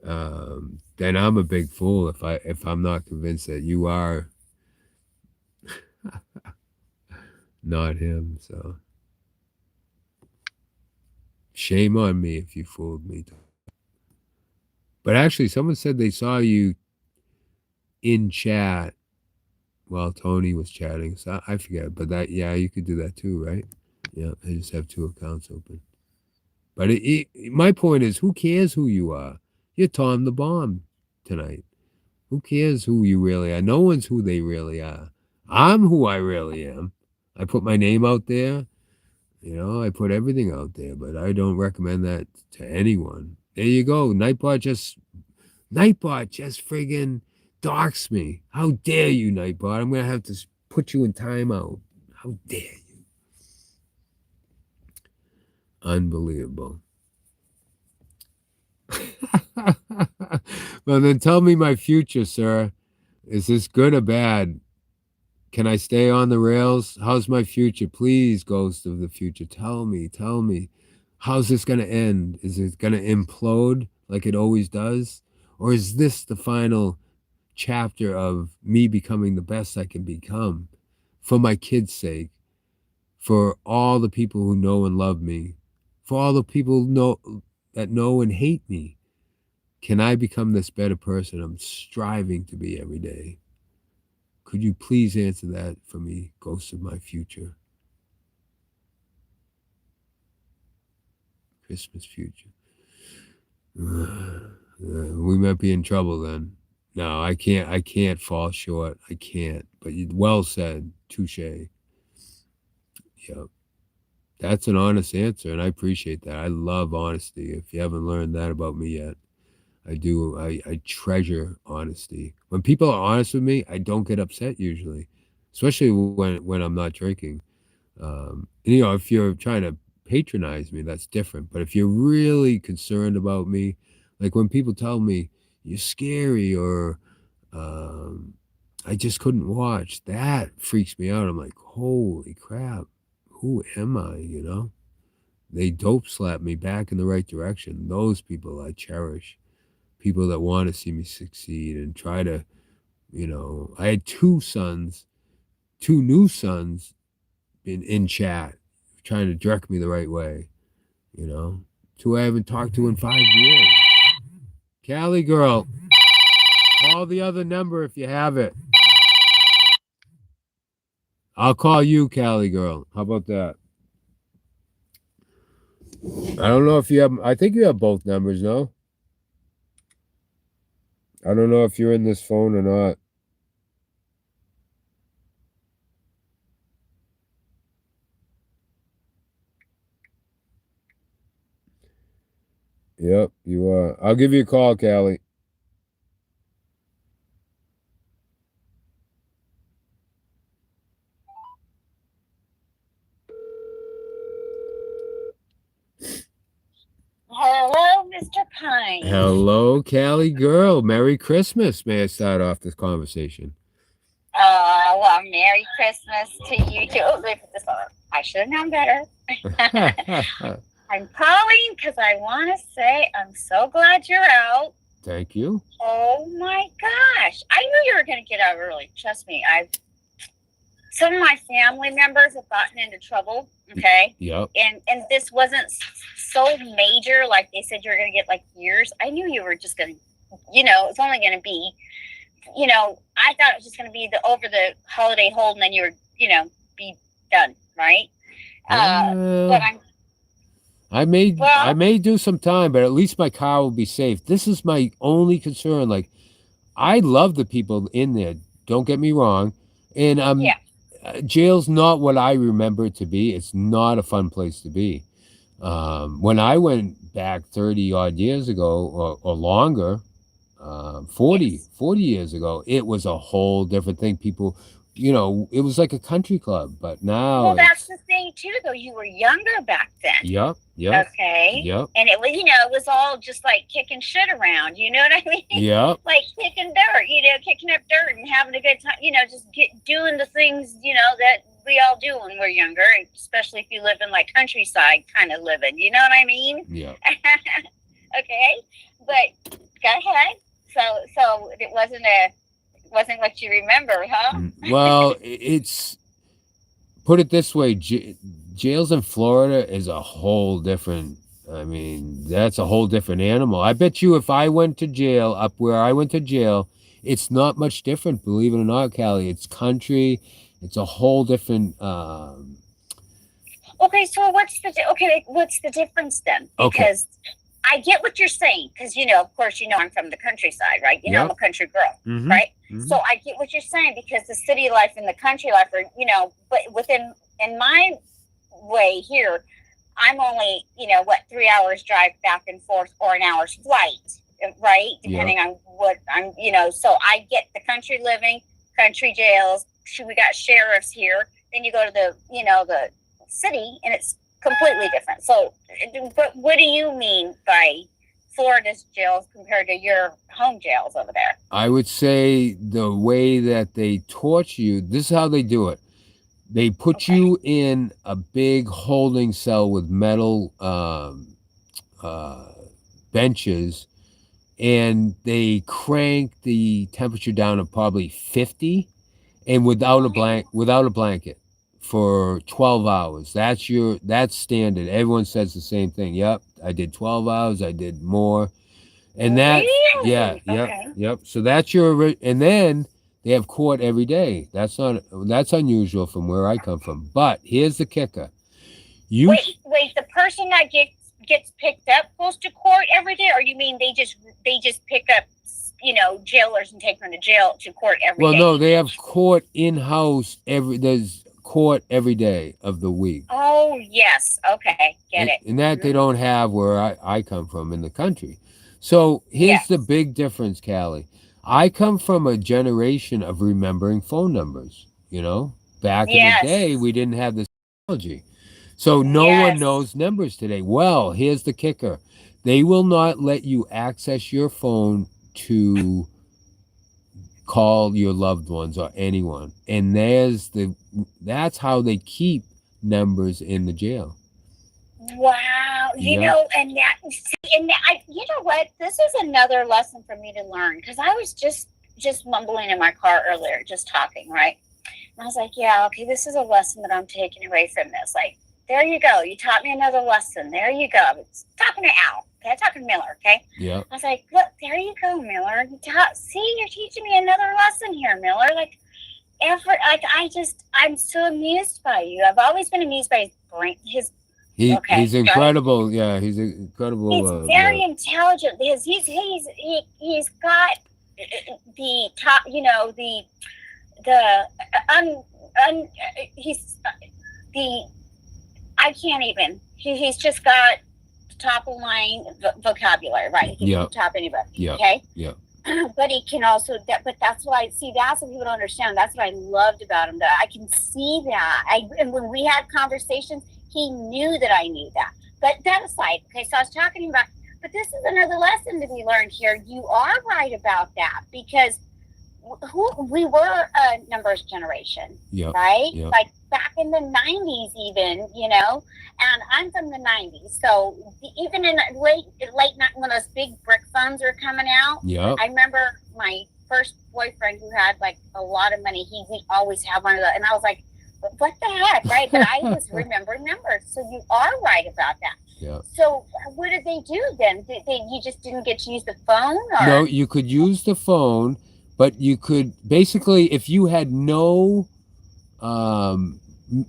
then I'm a big fool if I'm not convinced that you are not him. So shame on me if you fooled me. But actually, someone said they saw you in chat while Tony was chatting. So I forget, but yeah, you could do that too, right? Yeah, I just have two accounts open. But my point is, who cares who you are? You're Tom the Bomb tonight. Who cares who you really are? No one's who they really are. I'm who I really am. I put my name out there. I put everything out there, but I don't recommend that to anyone. There you go. Nightbot just friggin' doxed me. How dare you, Nightbot? I'm gonna have to put you in timeout. How dare you? Unbelievable. Well, then tell me my future, sir. Is this good or bad? Can I stay on the rails? How's my future? Please, ghost of the future, tell me. How's this going to end? Is it going to implode like it always does? Or is this the final chapter of me becoming the best I can become for my kids' sake, for all the people who know and love me, for all the people that know and hate me? Can I become this better person I'm striving to be every day? Could you please answer that for me, ghost of my future? Christmas future. We might be in trouble then. No, I can't. I can't fall short. I can't. But well said, touche. Yep, that's an honest answer, and I appreciate that. I love honesty. If you haven't learned that about me yet, I do. I treasure honesty. When people are honest with me, I don't get upset usually, especially when I'm not drinking. If you're trying to patronize me, that's different. But if you're really concerned about me, like when people tell me you're scary or um, I just couldn't watch, that freaks me out. I'm like, holy crap, who am I? They dope slap me back in the right direction. Those people I cherish. People that want to see me succeed and try to, I had two sons, two new sons in chat trying to direct me the right way, you know. Two I haven't talked to in 5 years. Cali girl, call the other number if you have it. I'll call you, Cali girl. How about that? I don't know if you have. I think you have both numbers, no? I don't know if you're in this phone or not. Yep, you are. I'll give you a call, Callie. Hello, Mr. Pine. Hello, Callie girl. Merry Christmas. May I start off this conversation? Well, Merry Christmas to you too. Oh, let me put this on. I should have known better. I'm calling because I want to say I'm so glad you're out. Thank you. Oh my gosh. I knew you were going to get out early. Trust me. Some of my family members have gotten into trouble. Okay. Yep. And this wasn't so major. Like they said, you were going to get like years. I knew you were just going to, it's only going to be, I thought it was just going to be over the holiday hold and then you were, be done. Right. But I may do some time, but at least my car will be safe. This is my only concern. Like, I love the people in there. Don't get me wrong. And yeah. Jail's not what I remember it to be. It's not a fun place to be. When I went back 30 odd years ago or longer, 40 years ago, it was a whole different thing. People, it was like a country club, but now. Well, that's the thing too, though. You were younger back then. Yep. Okay. Yep. And it was, it was all just like kicking shit around. You know what I mean? Yep. Like kicking dirt. Kicking up dirt and having a good time. Just doing the things that we all do when we're younger, especially if you live in like countryside kind of living. You know what I mean? Yeah. Okay, but go ahead. So it wasn't what you remember, huh? Well, it's put it this way: jails in Florida is a whole different. I mean, that's a whole different animal. I bet you, if I went to jail up where I went to jail, it's not much different. Believe it or not, Callie, it's country. It's a whole different. Okay, so what's the difference then? Because I get what you're saying, because of course, I'm from the countryside, right? I'm a country girl, right? Mm-hmm. So I get what you're saying, because the city life and the country life are, but in my way here, I'm only 3 hours drive back and forth or an hour's flight, right? Depending on what I'm, so I get the country living, country jails. We got sheriffs here. Then you go to the the city, and it's completely different. So, but what do you mean by Florida's jails compared to your home jails over there? I would say the way that they torture you, this is how they do it. They put you in a big holding cell with metal benches, and they crank the temperature down to probably 50, and without a blanket for 12 hours. That's standard. Everyone says the same thing. Yep, I did 12 hours. I did more, and that Really? yep, Okay. yep. So that's and then they have court every day. That's unusual from where I come from. But here's the kicker. Wait. The person that gets picked up goes to court every day, or you mean they just pick up, jailers and take them to court every day? Well, no, they have court in-house there's court every day of the week. Oh, yes. Okay. Get it. And that they don't have where I come from in the country. So here's the big difference, Callie. I come from a generation of remembering phone numbers. Back in the day, we didn't have this technology. So no one knows numbers today. Well, here's the kicker. They will not let you access your phone to call your loved ones or anyone. And that's how they keep numbers in the jail. Wow. You know what? This is another lesson for me to learn, because I was just mumbling in my car earlier, just talking, right? And I was like, yeah, okay, this is a lesson that I'm taking away from this. Like, there you go. You taught me another lesson. There you go. I was talking to Al. Okay, I'm talking to Miller. Okay. Yeah. I was like, look, there you go, Miller. See, you're teaching me another lesson here, Miller. Like, I'm so amused by you. I've always been amused by his brain. He's incredible. Yeah, he's incredible. He's very intelligent, because he's got the top. I can't even. He's just got top of line vocabulary, right? He can top anybody. Yeah. Okay. Yeah. But he can also. But that's what I see. That's what people don't understand. That's what I loved about him. That I can see that. And when we had conversations, he knew that I knew that. But that aside, okay. So I was talking about. But this is another lesson to be learned here. You are right about that, because we were a numbers generation, right? Yep. Like back in the 90s even, and I'm from the 90s. So even in late night, when those big brick phones were coming out, I remember my first boyfriend who had like a lot of money, he always had one of those. And I was like, what the heck, right? But I was remembering numbers. So you are right about that. Yeah. So what did they do then? You just didn't get to use the phone? Or? No, you could use the phone, but you could basically, if you had no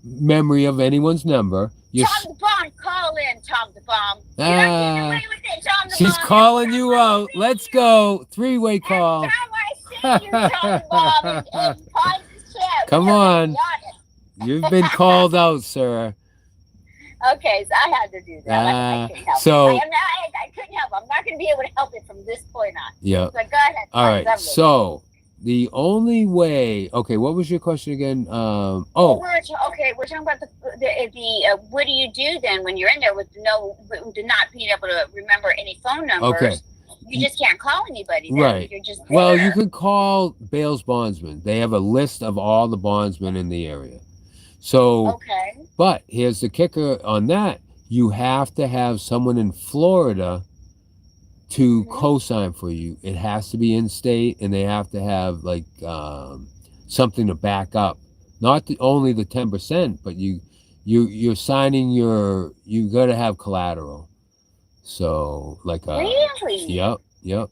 memory of anyone's number, Tom the Bomb, call in, Tom the Bomb. You're not getting away with it, Tom the she's Bomb. calling you out. Let's go. Three-way call. Every time I see you, Tom the Bomb, and pause the show. Come on. You've been called out, sir. Okay, so I had to do that. I couldn't help it. I couldn't help it. I'm not going to be able to help it from this point on. Yeah. So go ahead. All right. So the only way. Okay, what was your question again? We're talking about the what do you do then when you're in there with not being able to remember any phone numbers? Okay. You just can't call anybody. Then. Right. You're just there. Well, you could call Bales Bondsman. They have a list of all the bondsmen in the area. So, but here's the kicker on that. You have to have someone in Florida to co-sign for you. It has to be in state, and they have to have like something to back up. Not only the 10%, but you're signing you got to have collateral. So like really? Yep.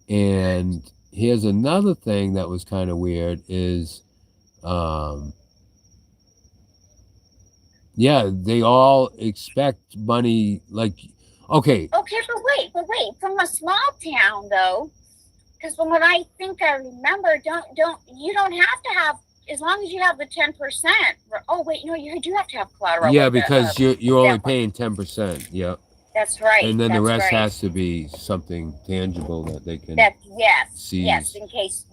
And here's another thing that was kind of weird is they all expect money, like, okay. Okay, but wait. From a small town, though, because from what I think I remember, you don't have to have, as long as you have the 10%. Oh wait, no, you do have to have collateral. Yeah, because you're only paying 10%. Yep. That's right. And then the rest has to be something tangible that they can. Seize. Yes. In case,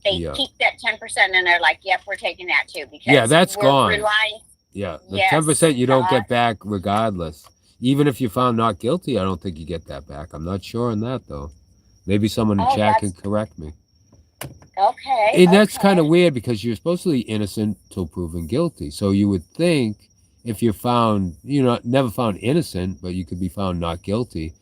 they keep that 10%, and they're like, "Yep, we're taking that too." Because that's gone. Relying. Yeah, the 10% you don't get back regardless. Even if you're found not guilty, I don't think you get that back. I'm not sure on that though. Maybe someone in chat can correct me. Okay. And that's kind of weird because you're supposedly innocent till proven guilty. So you would think if you're found, never found innocent, but you could be found not guilty,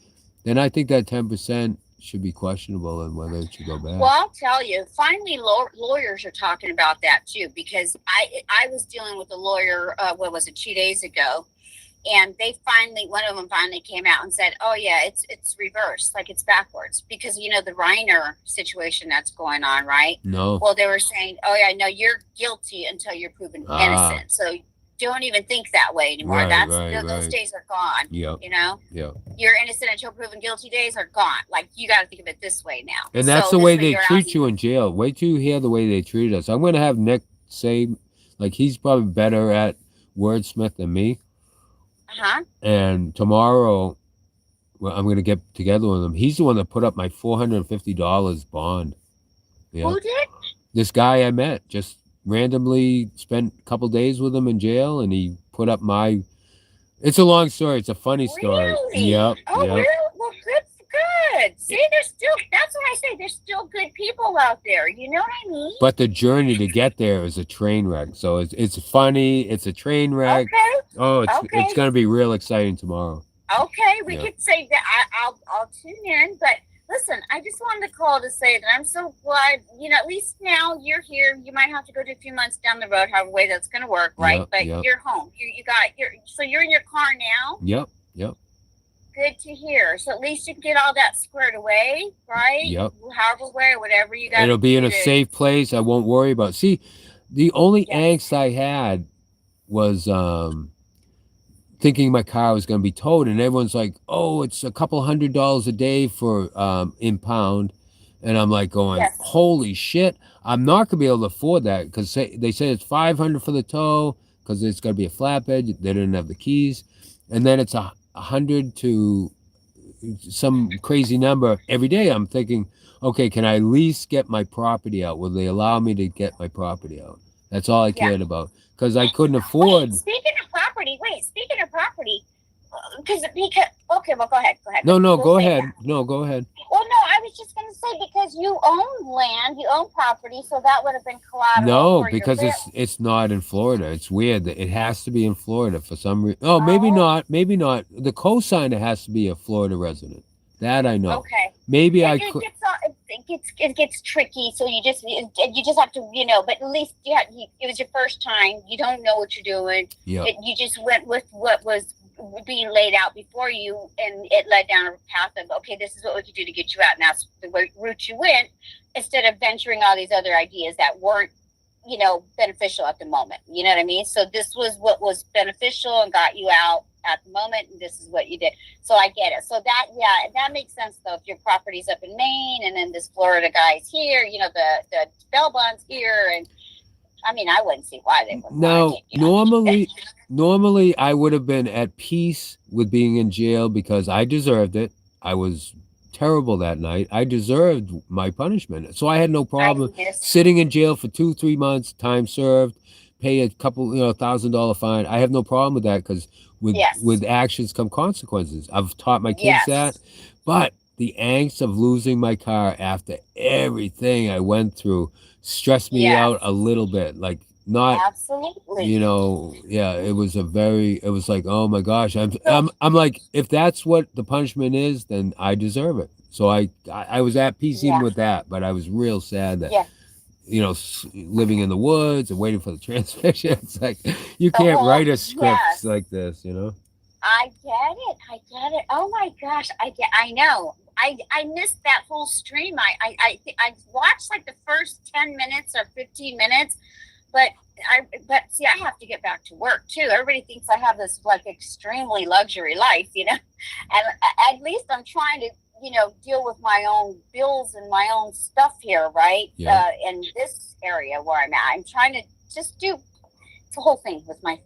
then I think that 10% should be questionable and whether it should go back. Well, I'll tell you, finally, lawyers are talking about that too, because I was dealing with a lawyer, 2 days ago, and one of them finally came out and said, oh yeah, it's reversed, like it's backwards, because the Reiner situation that's going on, right? No. Well, they were saying, oh yeah, no, you're guilty until you're proven innocent. So don't even think that way anymore. Those days are gone. Yep. Yeah. You're innocent until proven guilty days are gone. Like, you got to think of it this way now. And that's the way they treat you in jail. Wait till you hear the way they treated us. I'm going to have Nick say, like, he's probably better at wordsmith than me. And tomorrow, I'm going to get together with him. He's the one that put up my $450 bond. Yeah. Who did? This guy I met, just randomly spent a couple days with him in jail, and he put up my... It's a long story. It's a funny story. Really? Yep. Oh, yep. Really? Well, good. See, that's what I say. There's still good people out there. You know what I mean? But the journey to get there is a train wreck. So it's funny. It's a train wreck. Okay. Oh, it's going to be real exciting tomorrow. Okay, we could say that. I'll tune in. But listen, I just wanted to call to say that I'm so glad. At least now you're here. You might have to go to a few months down the road, however way that's going to work, right? Yep, but you're home. You're in your car now. Yep. Good to hear. So at least you can get all that squared away, right? Yep. However way, whatever you got. It'll be in a safe place. I won't worry about. See, the only angst I had was thinking my car was going to be towed, and everyone's like, "Oh, it's a couple $100 a day for impound," and I'm like going, "Holy shit! I'm not going to be able to afford that because they say it's $500 for the tow because it's going to be a flatbed. They didn't have the keys, and then it's 100 to some crazy number every day." I'm thinking, okay, can I at least get my property out? Will they allow me to get my property out? That's all I cared about, because I couldn't afford. Speaking of property, okay, well, go ahead. No, go ahead. No, go ahead. Well, no, I was just going to say, because you own land, you own property, so that would have been collateral. No, because it's not in Florida. It's weird that it has to be in Florida for some reason. Oh, maybe not. The co-signer has to be a Florida resident. That I know. Okay. Maybe I could. It gets tricky, so you just have to, but at least it was your first time. You don't know what you're doing. Yeah. You just went with what was being laid out before you, and it led down a path of, okay, this is what we could do to get you out, and that's the route you went, instead of venturing all these other ideas that weren't, beneficial at the moment. You know what I mean? So this was what was beneficial and got you out at the moment, and this is what you did. So I get it. So that makes sense, though, if your property's up in Maine and then this Florida guy's here, the bail bond's here, and I mean, I wouldn't see why they would. Now, normally I would have been at peace with being in jail because I deserved it. I was terrible that night. I deserved my punishment. So I had no problem sitting in jail for 2-3 months, time served, pay a couple, $1,000 fine. I have no problem with that because with actions come consequences. I've taught my kids that. But the angst of losing my car after everything I went through stressed me out a little bit. Like, not absolutely, it was like, oh my gosh, I'm like, if that's what the punishment is, then I deserve it. So I was at peace even with that, but I was real sad that living in the woods and waiting for the transmission. It's like, you can't write a script like this, I get it. Oh my gosh, I know. I missed that whole stream. I watched like the first 10 minutes or 15 minutes, but see, I have to get back to work too. Everybody thinks I have this like extremely luxury life, and at least I'm trying to, deal with my own bills and my own stuff here, right? In this area where I'm at, I'm trying to just do the whole thing with my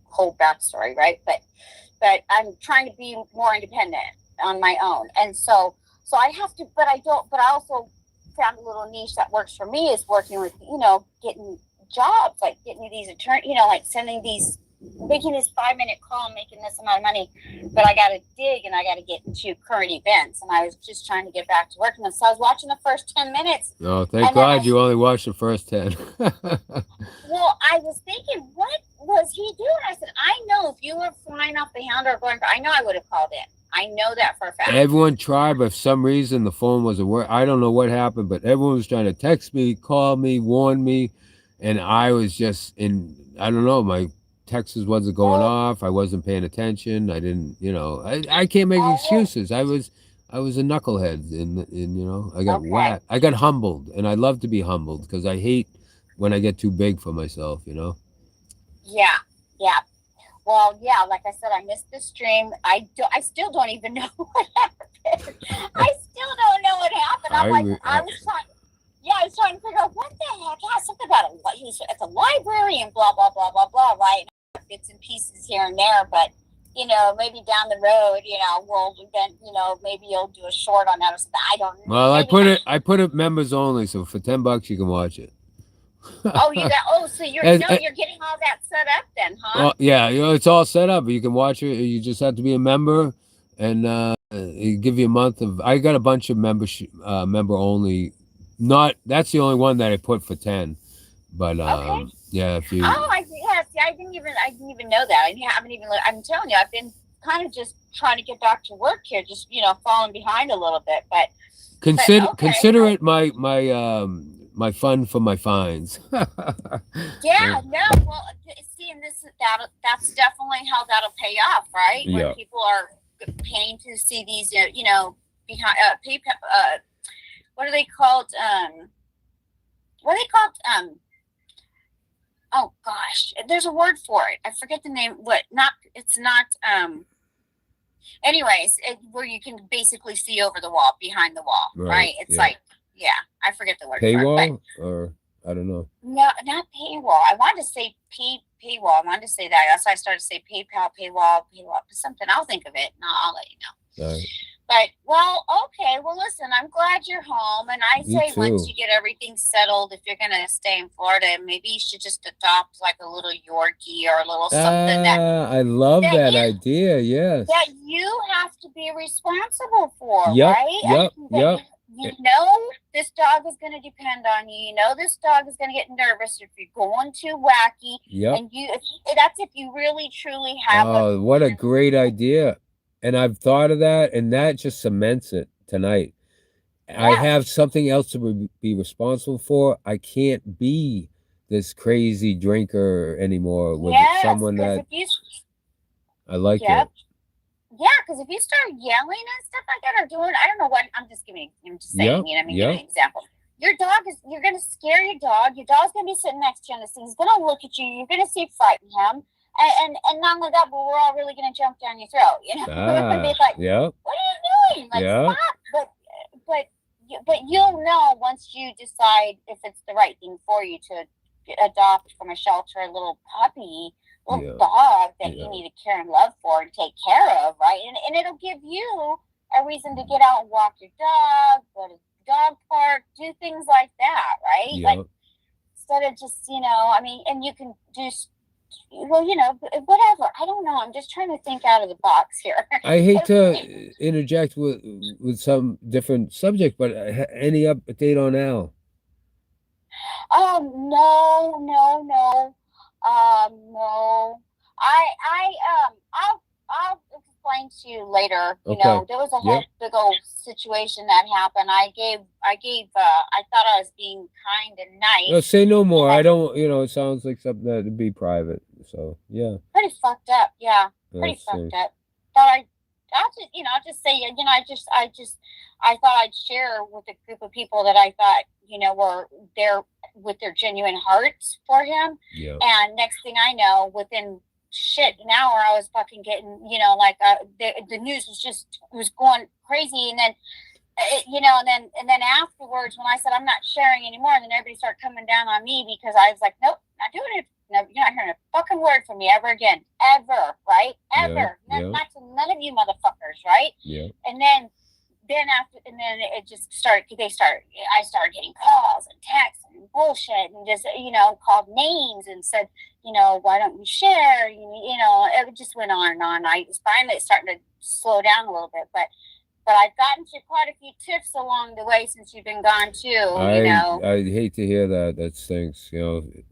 whole backstory, right? But I'm trying to be more independent on my own, and so I have to. But I also found a little niche that works for me is working with, getting jobs, like getting these like sending these making this 5-minute call, making this amount of money, but I got to dig and I got to get into current events. And I was just trying to get back to work. And so I was watching the first 10 minutes. Oh, thank God you only watched the first 10. Well, I was thinking, what was he doing? I said, I know if you were flying off the handle or going, I know I would have called in. I know that for a fact. Everyone tried, but for some reason the phone wasn't working. I don't know what happened, but everyone was trying to text me, call me, warn me. And I was just I don't know, my text wasn't going off. I wasn't paying attention. I didn't, I can't make excuses. I was a knucklehead, and I got whacked. I got humbled, and I love to be humbled because I hate when I get too big for myself, Yeah. Well, yeah, like I said, I missed the stream. I still don't even know what happened. I still don't know what happened. I was trying to figure out what the heck. Yeah, something about he was at the library and blah blah blah blah blah. Right, bits and pieces here and there, but maybe down the road, we'll event. Maybe you'll do a short on that or something. I don't know. Well, I put it members only, so for $10 you can watch it. So you're getting all that set up then, huh? Well, yeah, it's all set up. You can watch it. You just have to be a member, and it give you a month of. I got a bunch of membership, member only. That's the only one that I put for 10. But yeah, if you. Oh, I didn't even know that. I haven't even. I'm telling you, I've been kind of just trying to get back to work here, just falling behind a little bit, but. Consider it my fun for my fines. Yeah, no, well, see, and that's definitely how that'll pay off, right? Yeah. When people are paying to see these, behind PayPal. What are they called? Oh gosh, there's a word for it. I forget the name. It's not. Anyways, where you can basically see over the wall, behind the wall, right? It's like. Yeah, I forget the word. Paywall, or I don't know. No, not paywall. I wanted to say paywall. I wanted to say that. That's why I started to say PayPal, paywall, something. I'll think of it, and I'll let you know. All right. But okay. Well, listen, I'm glad you're home, and I say once you get everything settled, if you're gonna stay in Florida, maybe you should just adopt like a little Yorkie or a little something. I love that idea. Yes. That you have to be responsible for, yep, right? Yep. This dog is going to depend on you. This dog is going to get nervous if you're going too wacky. Yep. And that's if you really, truly have. Oh, what a great idea. And I've thought of that, and that just cements it tonight. Yeah. I have something else to be responsible for. I can't be this crazy drinker anymore with someone that I like it. Yeah, because if you start yelling and stuff like that or doing, I don't know what, I'm just saying, give you an example. You're going to scare your dog. Your dog's going to be sitting next to you on this thing. He's going to look at you. You're going to see frighten him. And not only that, but we're all really going to jump down your throat. Be like, what are you doing? Like, stop. But you'll know once you decide if it's the right thing for you to adopt from a shelter a little puppy, dog that you need to care and love for and take care of, right? And it'll give you a reason to get out and walk your dog, go to the dog park, do things like that, right? Like instead of just, and you can do, whatever. I don't know. I'm just trying to think out of the box here. I hate to interject with some different subject, but any update on Al? No. I'll explain to you later. There was a whole big old situation that happened. I thought I was being kind and nice. No, say no more. I don't. It sounds like something that would be private. So yeah. Pretty fucked up. Yeah. Pretty fucked up. But I'll just say, I thought I'd share with a group of people that I thought, were there with their genuine hearts for him. Yeah. And next thing I know, within an hour, I was fucking getting, the news was going crazy. And then, and then afterwards, when I said I'm not sharing anymore, then everybody started coming down on me because I was like, nope, not doing it. No, you're not hearing a fucking word from me ever again. Ever, right? Ever. Yeah. Not to none of you motherfuckers, right? Yeah. And then then it just started. I started getting calls and texts and bullshit, and just called names and said, why don't you share? It just went on and on. I was finally starting to slow down a little bit, but I've gotten to quite a few tips along the way since you've been gone too. I hate to hear that. That stinks.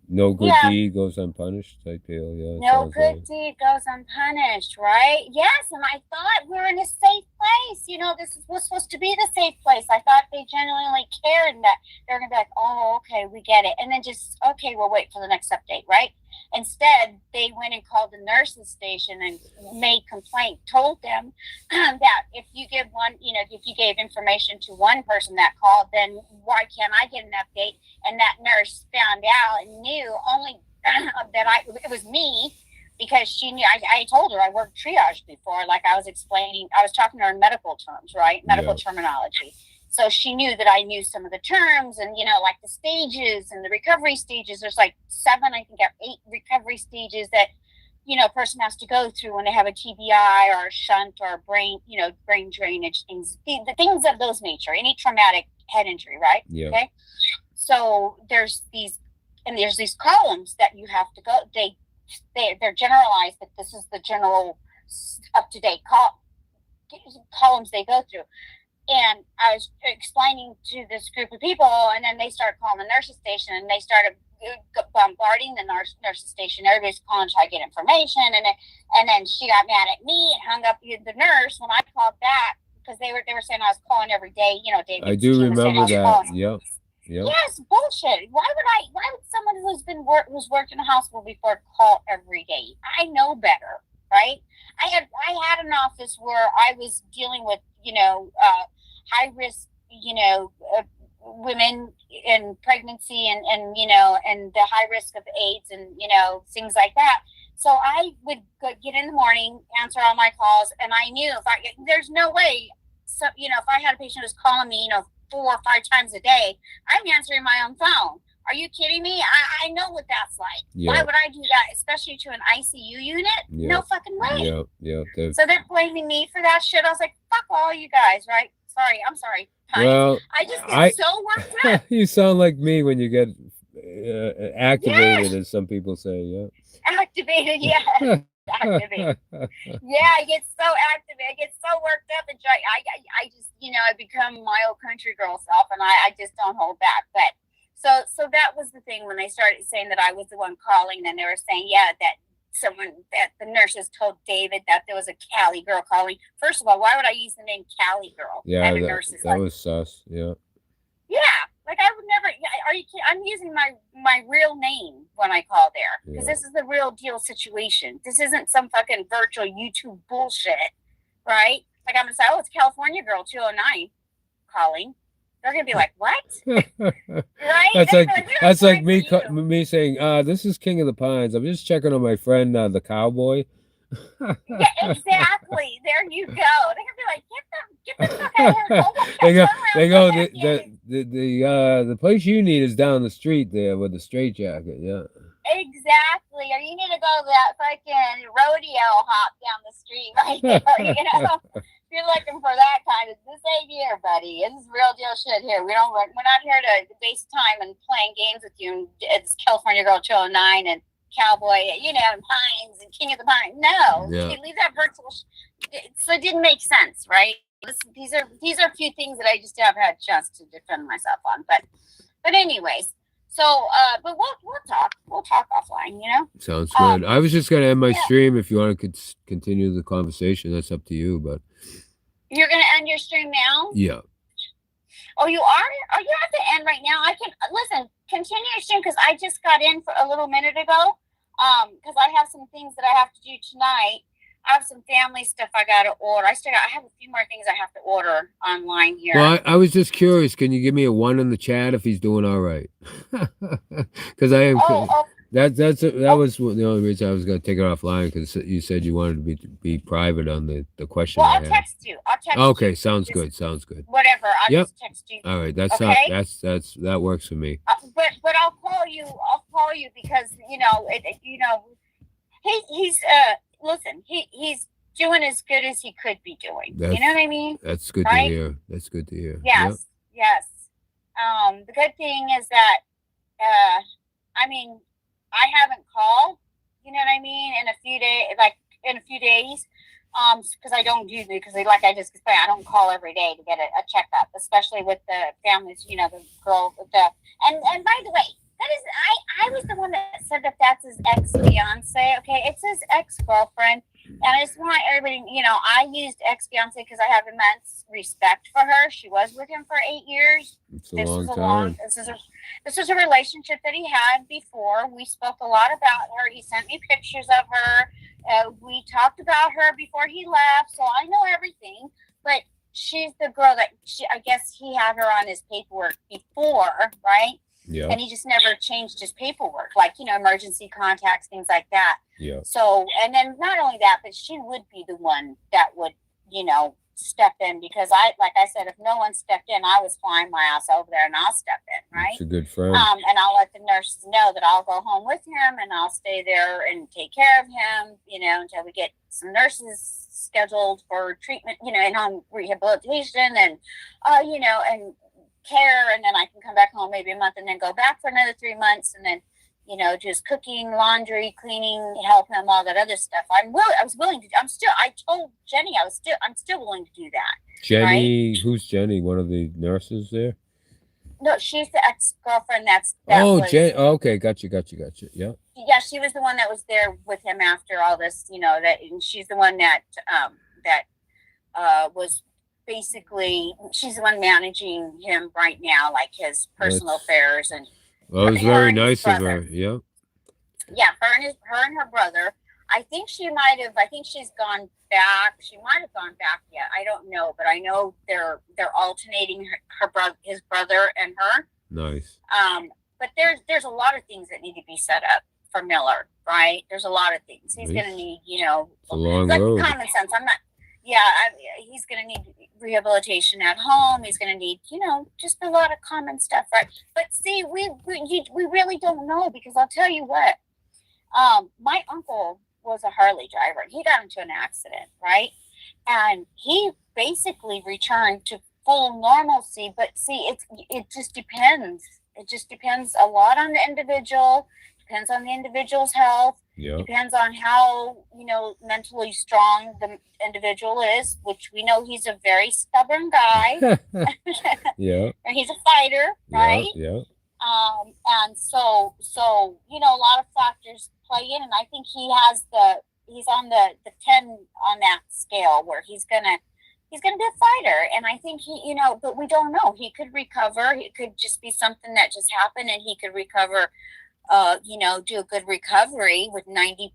No good deed goes unpunished type deal. Yeah. No good deed goes unpunished, right? Yes, and I thought we were in a safe place. This was supposed to be the safe place. I thought they genuinely cared and that they're gonna be like, oh, okay, we get it, and then just okay, we'll wait for the next update, right? Instead, they went and called the nurses station and made complaint. Told them that if you give if you gave information to one person that called, then why can't I get an update? And that nurse found out and knew only that it was me, because she knew. I told her I worked triage before, like I was explaining. I was talking to her in medical terms, right? Medical terminology. So she knew that I knew some of the terms and, like the stages and the recovery stages. There's like 7, I think, or 8 recovery stages that, a person has to go through when they have a TBI or a shunt or a brain drainage things, the things of those nature, any traumatic head injury, right? Yeah. Okay. So there's these columns that you have to go. They're generalized, but this is the general up-to-date columns they go through. And I was explaining to this group of people, and then they started calling the nurses station, and they started bombarding the nurses station. Everybody's calling to try to get information, and then she got mad at me and hung up the nurse when I called back, because they were saying I was calling every day. David, I do remember that. Yep. Yes, bullshit. Why would someone who's worked in a hospital before call every day? I know better, right? I had an office where I was dealing with high risk women in pregnancy and the high risk of AIDS and things like that. So I would get in the morning, answer all my calls, and I knew there's no way. So if I had a patient who's calling me 4 or 5 times a day, I'm answering my own phone. Are you kidding me? I know what that's like. Yeah. Why would I do that, especially to an ICU unit? Yeah. No fucking way. Yeah. So they're blaming me for that shit. I was like, fuck all you guys, right? I'm sorry. Well, I just get so worked up. You sound like me when you get activated, as some people say. Yeah. Activated, yeah. Activated. Yeah, I get so activated. I get so worked up, and I just I become my old country girl self, and I just don't hold back. But so that was the thing when they started saying that I was the one calling, and they were saying, that the nurses told David that there was a Cali girl calling. First of all, why would I use the name Cali girl? Yeah, that was sus. Yeah. Yeah, like I would never. Are you kidding? I'm using my real name when I call there, because this is the real deal situation. This isn't some fucking virtual YouTube bullshit, right? Like I'm gonna say, oh, it's California Girl 209 calling. They're gonna be like, "What?" Right? That's like me saying, "This is King of the Pines. I'm just checking on my friend, the cowboy." Yeah, exactly. There you go. They're gonna be like, "Get the fuck out of here!" They go. The place you need is down the street there with the straitjacket. Yeah. Exactly. Or you need to go to that fucking rodeo hop down the street right there. If you're looking for that kind of, this ain't here, buddy. This is real deal shit here. We're not here to waste time and playing games with you. It's California Girl 209 and Cowboy, and Pines and King of the Pines. No, leave that virtual. So it didn't make sense, right? These are a few things that I just haven't had a chance to defend myself on. But anyways. So, but we'll talk. We'll talk offline, Sounds good. I was just going to end my stream. If you want to continue the conversation, that's up to you. But you're going to end your stream now? Yeah. Oh, you are? Oh, you have to end right now? I can listen. Continue your stream, because I just got in for a little minute ago. Because I have some things that I have to do tonight. I have some family stuff I got to order. I have a few more things I have to order online here. Well, I was just curious. Can you give me a 1 in the chat if he's doing all right? Because I am. That was the only reason I was going to take it offline, because you said you wanted to be private on the question. Well, I'll text you. Okay, sounds good. Sounds good. Whatever. I'll just text you. All right, that works for me. But I'll call you. Because he's listen. He's doing as good as he could be doing. You know what I mean? That's good right? to hear. That's good to hear. Yes, yes. The good thing is that, I mean, I haven't called, you know what I mean, in a few days, because I don't usually, because like I just say, I don't call every day to get a checkup, especially with the families, you know, the girl, and by the way, that is, I was the one that said that that's his ex-fiance, okay, it's his ex-girlfriend, and I just want everybody, you know, I used ex-fiance because I have immense respect for her. She was with him for 8 years. It's a long time. This is a relationship that he had before. We spoke a lot about her. He sent me pictures of her. We talked about her before he left, so I know everything. But she's the girl that I guess he had her on his paperwork before, right? Yeah. And he just never changed his paperwork, like, you know, emergency contacts, things like that. Yeah. So, and then not only that, but she would be the one that would, you know, step in, because like I said, if no one stepped in, I was flying my ass over there and I'll step in, right? It's a good friend. And I'll let the nurses know that I'll go home with him and I'll stay there and take care of him, you know, until we get some nurses scheduled for treatment, you know, and home rehabilitation and, you know, and care. And then I can come back home maybe a month and then go back for another 3 months. And then, you know, just cooking, laundry, cleaning, help him, all that other stuff. I was willing to. I told Jenny I'm still willing to do that. Jenny, right? Who's Jenny? One of the nurses there? No, she's the ex-girlfriend. Jen. Oh, okay, got you. Yeah. Yeah, she was the one that was there with him after all this. You know that, and she's the one that was basically, she's the one managing him right now, like his personal affairs and. Well, it was very nice of her. Yeah. Yeah, her and her brother. I think she's gone back. She might have gone back yet. I don't know, but I know they're alternating his brother and her. Nice. But there's a lot of things that need to be set up for Miller, right? There's a lot of things he's going to need. You know, it's a long road. Common sense. He's going to need rehabilitation at home. He's going to need, you know, just a lot of common stuff, right? But see, we really don't know, because I'll tell you what, my uncle was a Harley driver. He got into an accident, right? And he basically returned to full normalcy. But see, it just depends. It just depends a lot on the individual. Depends on the individual's health. Yeah. Depends on how, you know, mentally strong the individual is, which we know he's a very stubborn guy. Yeah. And he's a fighter, right? Yeah. And so, you know, a lot of factors play in, and I think he's on the 10 on that scale, where he's gonna be a fighter. And I think he, you know, but we don't know. He could recover. It could just be something that just happened, and he could recover. You know, do a good recovery with 90%,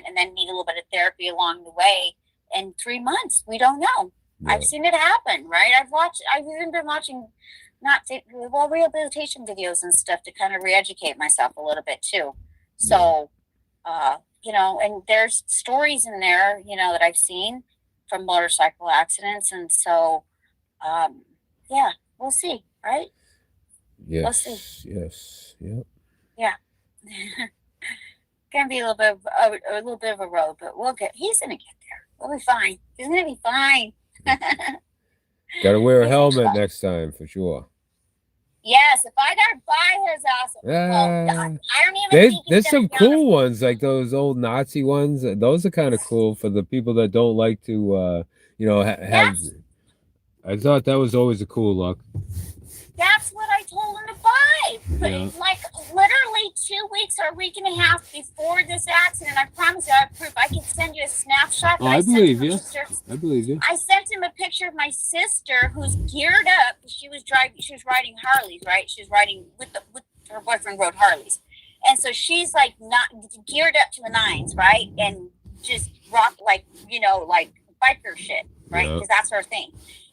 and then need a little bit of therapy along the way in 3 months. We don't know. Yeah. I've seen it happen, right? I've even been watching rehabilitation videos and stuff to kind of re-educate myself a little bit too. So, you know, and there's stories in there, you know, that I've seen from motorcycle accidents. And so, yeah, we'll see, right? Yes. We'll see. Yes. Yep. Yeah. Gonna be a little bit of a road, but he's gonna get there. We'll be fine. He's gonna be fine. Gotta wear a helmet next time for sure. Yes, if I gotta buy his ass, I don't even. There's some cool ones, like those old Nazi ones. Those are kind of cool for the people that don't like to, you know, have. I thought that was always a cool look. That's what I told him to buy. But like literally 2 weeks or a week and a half before this accident, I promise you, I have proof. I can send you a snapshot. Oh, I believe you. I believe you. I sent him a picture of my sister who's geared up. She was riding Harleys, right? She was riding with her boyfriend rode Harleys. And so she's like not geared up to the nines, right? And just rock like, you know, like biker shit, right? Because that's her thing.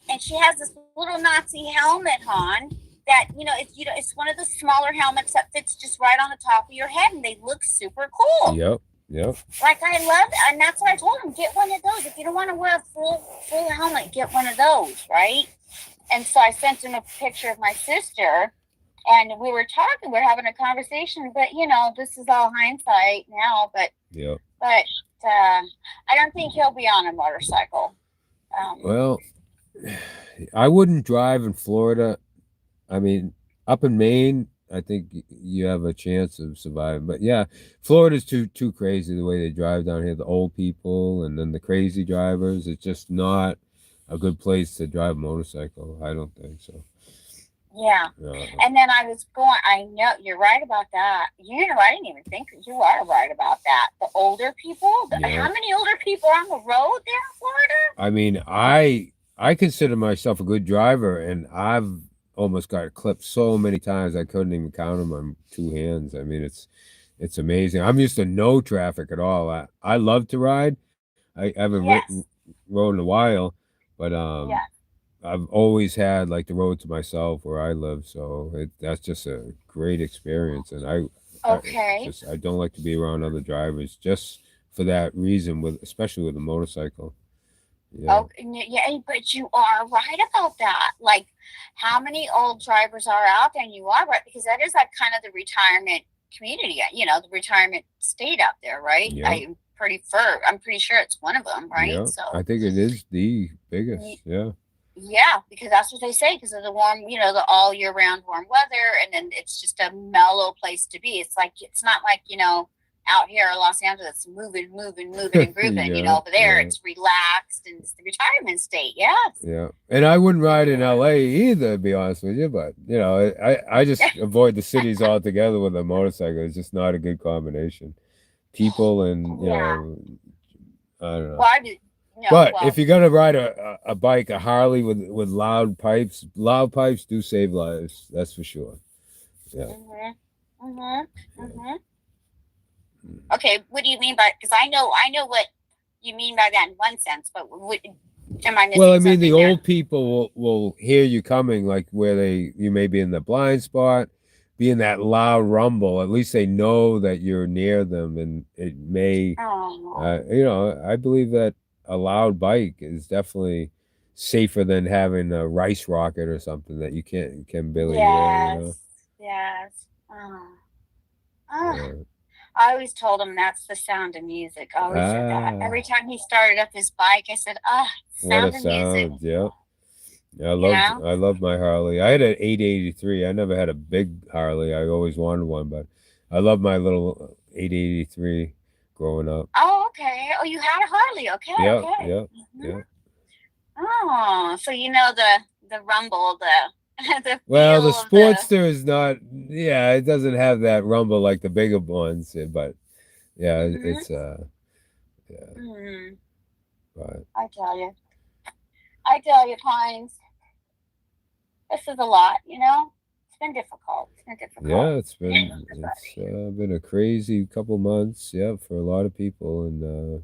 And she has this little Nazi helmet on that, you know, it's one of the smaller helmets that fits just right on the top of your head, and they look super cool. Yep. Like, I love it, and that's what I told him. Get one of those. If you don't want to wear a full helmet, get one of those, right? And so I sent him a picture of my sister, and we were having a conversation, but, you know, this is all hindsight now, but I don't think he'll be on a motorcycle. Well, I wouldn't drive in Florida. I mean, up in Maine, I think you have a chance of surviving. But yeah, Florida's too crazy the way they drive down here. The old people and then the crazy drivers. It's just not a good place to drive a motorcycle. I don't think so. Yeah. And then I know you're right about that. You know, I didn't even think you are right about that. The older people, how many older people are on the road there in Florida? I mean, I consider myself a good driver, and I've almost got clipped so many times I couldn't even count them on two hands. I mean, it's amazing. I'm used to no traffic at all. I love to ride. I haven't rode in a while, but I've always had like the road to myself where I live, so that's just a great experience. And I don't like to be around other drivers just for that reason, especially with a motorcycle. Yeah. Oh, yeah, but you are right about that. Like, how many old drivers are out there? And you are right, because that is like kind of the retirement community, you know, the retirement state out there, right? Yeah. I'm pretty sure it's one of them, right? Yeah. So I think it is the biggest. Yeah. Yeah, because that's what they say, because of the warm, you know, the all year round warm weather, and then it's just a mellow place to be. It's not like, you know, out here in Los Angeles, moving and grooving. You know, over there it's relaxed and it's the retirement state. Yes. Yeah, and I wouldn't ride in LA either, to be honest with you. But you know, I just avoid the cities altogether with a motorcycle. It's just not a good combination. People and you know, I don't know. Well, if you're gonna ride a bike, a Harley with loud pipes do save lives. That's for sure. Yeah. Okay, what do you mean by? Because I know what you mean by that in one sense, but what am I missing? Well, I mean, the old people will hear you coming, like where you may be in the blind spot, be in that loud rumble. At least they know that you're near them, and it may. You know, I believe that a loud bike is definitely safer than having a rice rocket or something that you can barely hear. You know? Yes. I always told him that's the sound of music. I always said that. Every time he started up his bike, I said, sound of music. Yeah. I love my Harley. I had an 883. I never had a big Harley. I always wanted one, but I love my little 883 growing up. Oh, okay. Oh, you had a Harley. Okay. Yeah. Yeah. Oh, so you know the rumble, the Sportster is not. Yeah, it doesn't have that rumble like the bigger ones, but yeah, it's But I tell you, Pines, this is a lot. You know, it's been difficult. Yeah, it's been a crazy couple months. Yeah, for a lot of people, and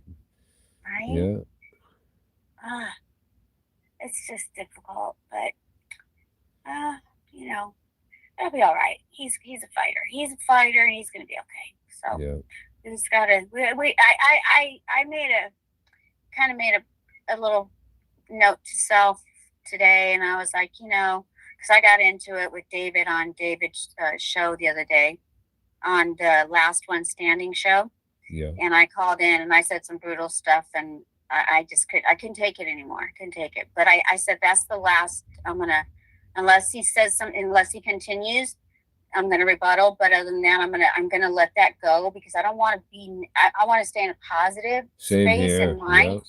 right. Yeah. It's just difficult, but you know, it'll be all right. He's a fighter. He's a fighter, and he's gonna be okay. So we just gotta. I made a little note to self today, and I was like, you know, because I got into it with David on David's show the other day, on the Last One Standing show. Yeah. And I called in and I said some brutal stuff, and I couldn't take it anymore. I couldn't take it. But I said, that's the last. Unless he continues, I'm gonna rebuttal. But other than that, I'm gonna let that go, because I don't want to be. I want to stay in a positive space and mind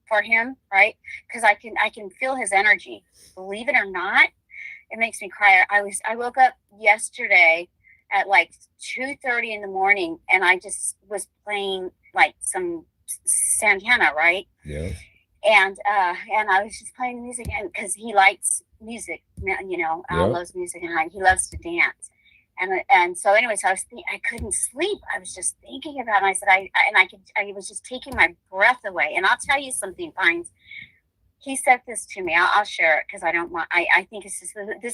for him, right? Because I can feel his energy. Believe it or not, it makes me cry. I woke up yesterday at like 2:30 in the morning, and I just was playing like some Santana, right? Yeah. And I was just playing music, and because he likes music, you know, Al loves music, and he loves to dance. And so anyways, I couldn't sleep. I was just thinking about it. And I said, I was just taking my breath away. And I'll tell you something, Pines. He said this to me. I'll share it, because I don't want. I think this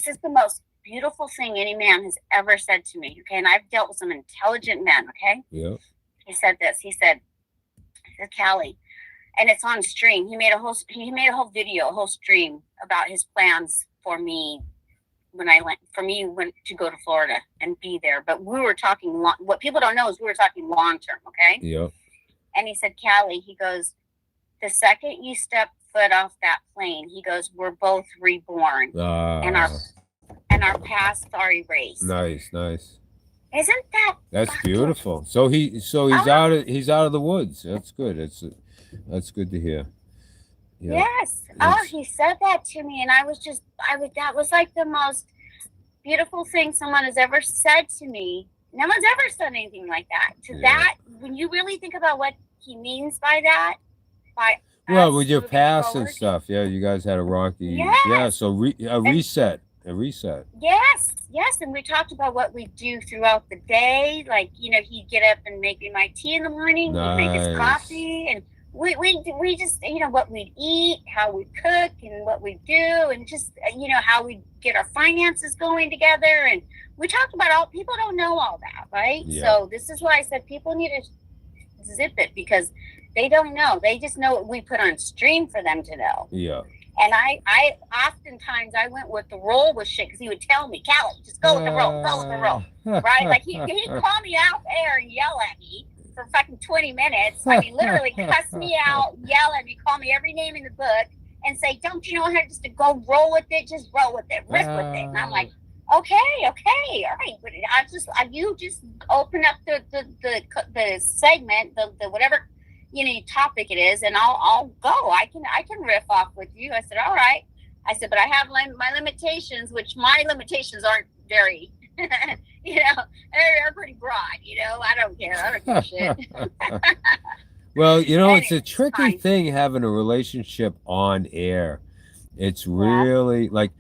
is the most beautiful thing any man has ever said to me. Okay, and I've dealt with some intelligent men. Okay. Yeah. He said this. He said, Callie, and it's on stream. He made a whole video, a whole stream about his plans for me when to go to Florida and be there. But we were talking what people don't know is we were talking long term. Okay. Yeah. And he said, Callie, he goes, the second you step foot off that plane, he goes, we're both reborn. And our pasts are erased. Nice. Isn't that That's beautiful. So he's out of the woods. That's good. That's good to hear. Yeah. Yes. Oh, he said that to me, and that was like the most beautiful thing someone has ever said to me. No one's ever said anything like that. That, when you really think about what he means by that, with your past and stuff, you guys had a rocky, so a reset. Yes, and we talked about what we do throughout the day. Like, he'd get up and make me my tea in the morning, he'd make his coffee, and we just, what we'd eat, how we cook, and what we do, and just, how we get our finances going together. And we talked about all, people don't know all that, right? Yeah. So this is why I said people need to zip it, because they don't know. They just know what we put on stream for them to know. Yeah. And I oftentimes I went with the roll with shit, because he would tell me, Callie, just go with the roll, right? Like he'd call me out there and yell at me for fucking 20 minutes. I mean, literally cuss me out, yell at me, call me every name in the book, and say, don't you know how just to go roll with it? Just roll with it, rip with it. And I'm like, okay, all right. But you just open up the segment, the whatever topic it is, and I'll go. I can riff off with you. I said, all right. I said, but I have my limitations, which my limitations aren't very, they're pretty broad. I don't care. I don't give a shit. Well, it's a tricky thing having a relationship on air. It's really like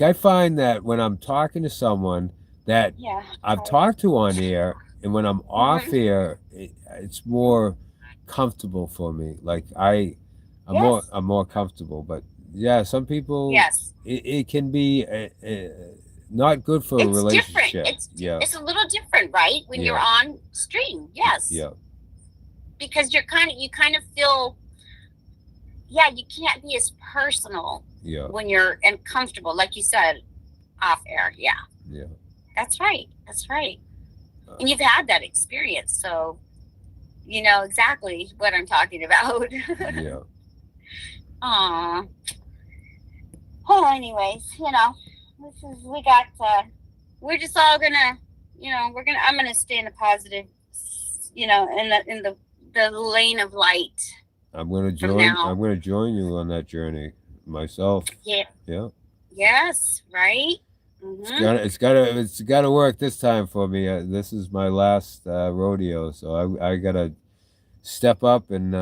I find that when I'm talking to someone that I've talked to on air, and when I'm off air, it's more comfortable for me. Like I'm more comfortable. But some people, it can be not good for a relationship. It's a little different, right? When you're on stream, because you kind of feel, you can't be as personal when you're uncomfortable, like you said, off air. That's right. And you've had that experience, so you know exactly what I'm talking about. Aw. Oh, anyways, we're just all gonna, I'm gonna stay in the positive, in the lane of light. I'm gonna join you on that journey myself. Yeah. Yes, right. Mm-hmm. It's gotta work this time for me. This is my last rodeo, so I gotta step up and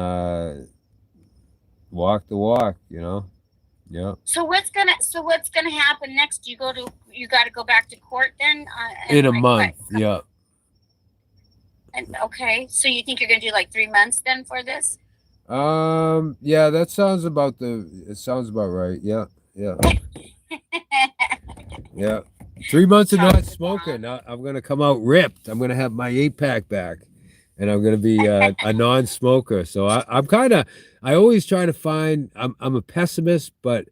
walk the walk. Yeah. So what's gonna happen next? You got to go back to court then? In a month. Yeah. And okay, so you think you're gonna do like 3 months then for this? Yeah, that sounds about right. Yeah. Yeah. 3 months of not smoking. I'm gonna come out ripped. I'm gonna have my 8-pack back, and I'm gonna be a non-smoker. So I always try to find. I'm a pessimist, but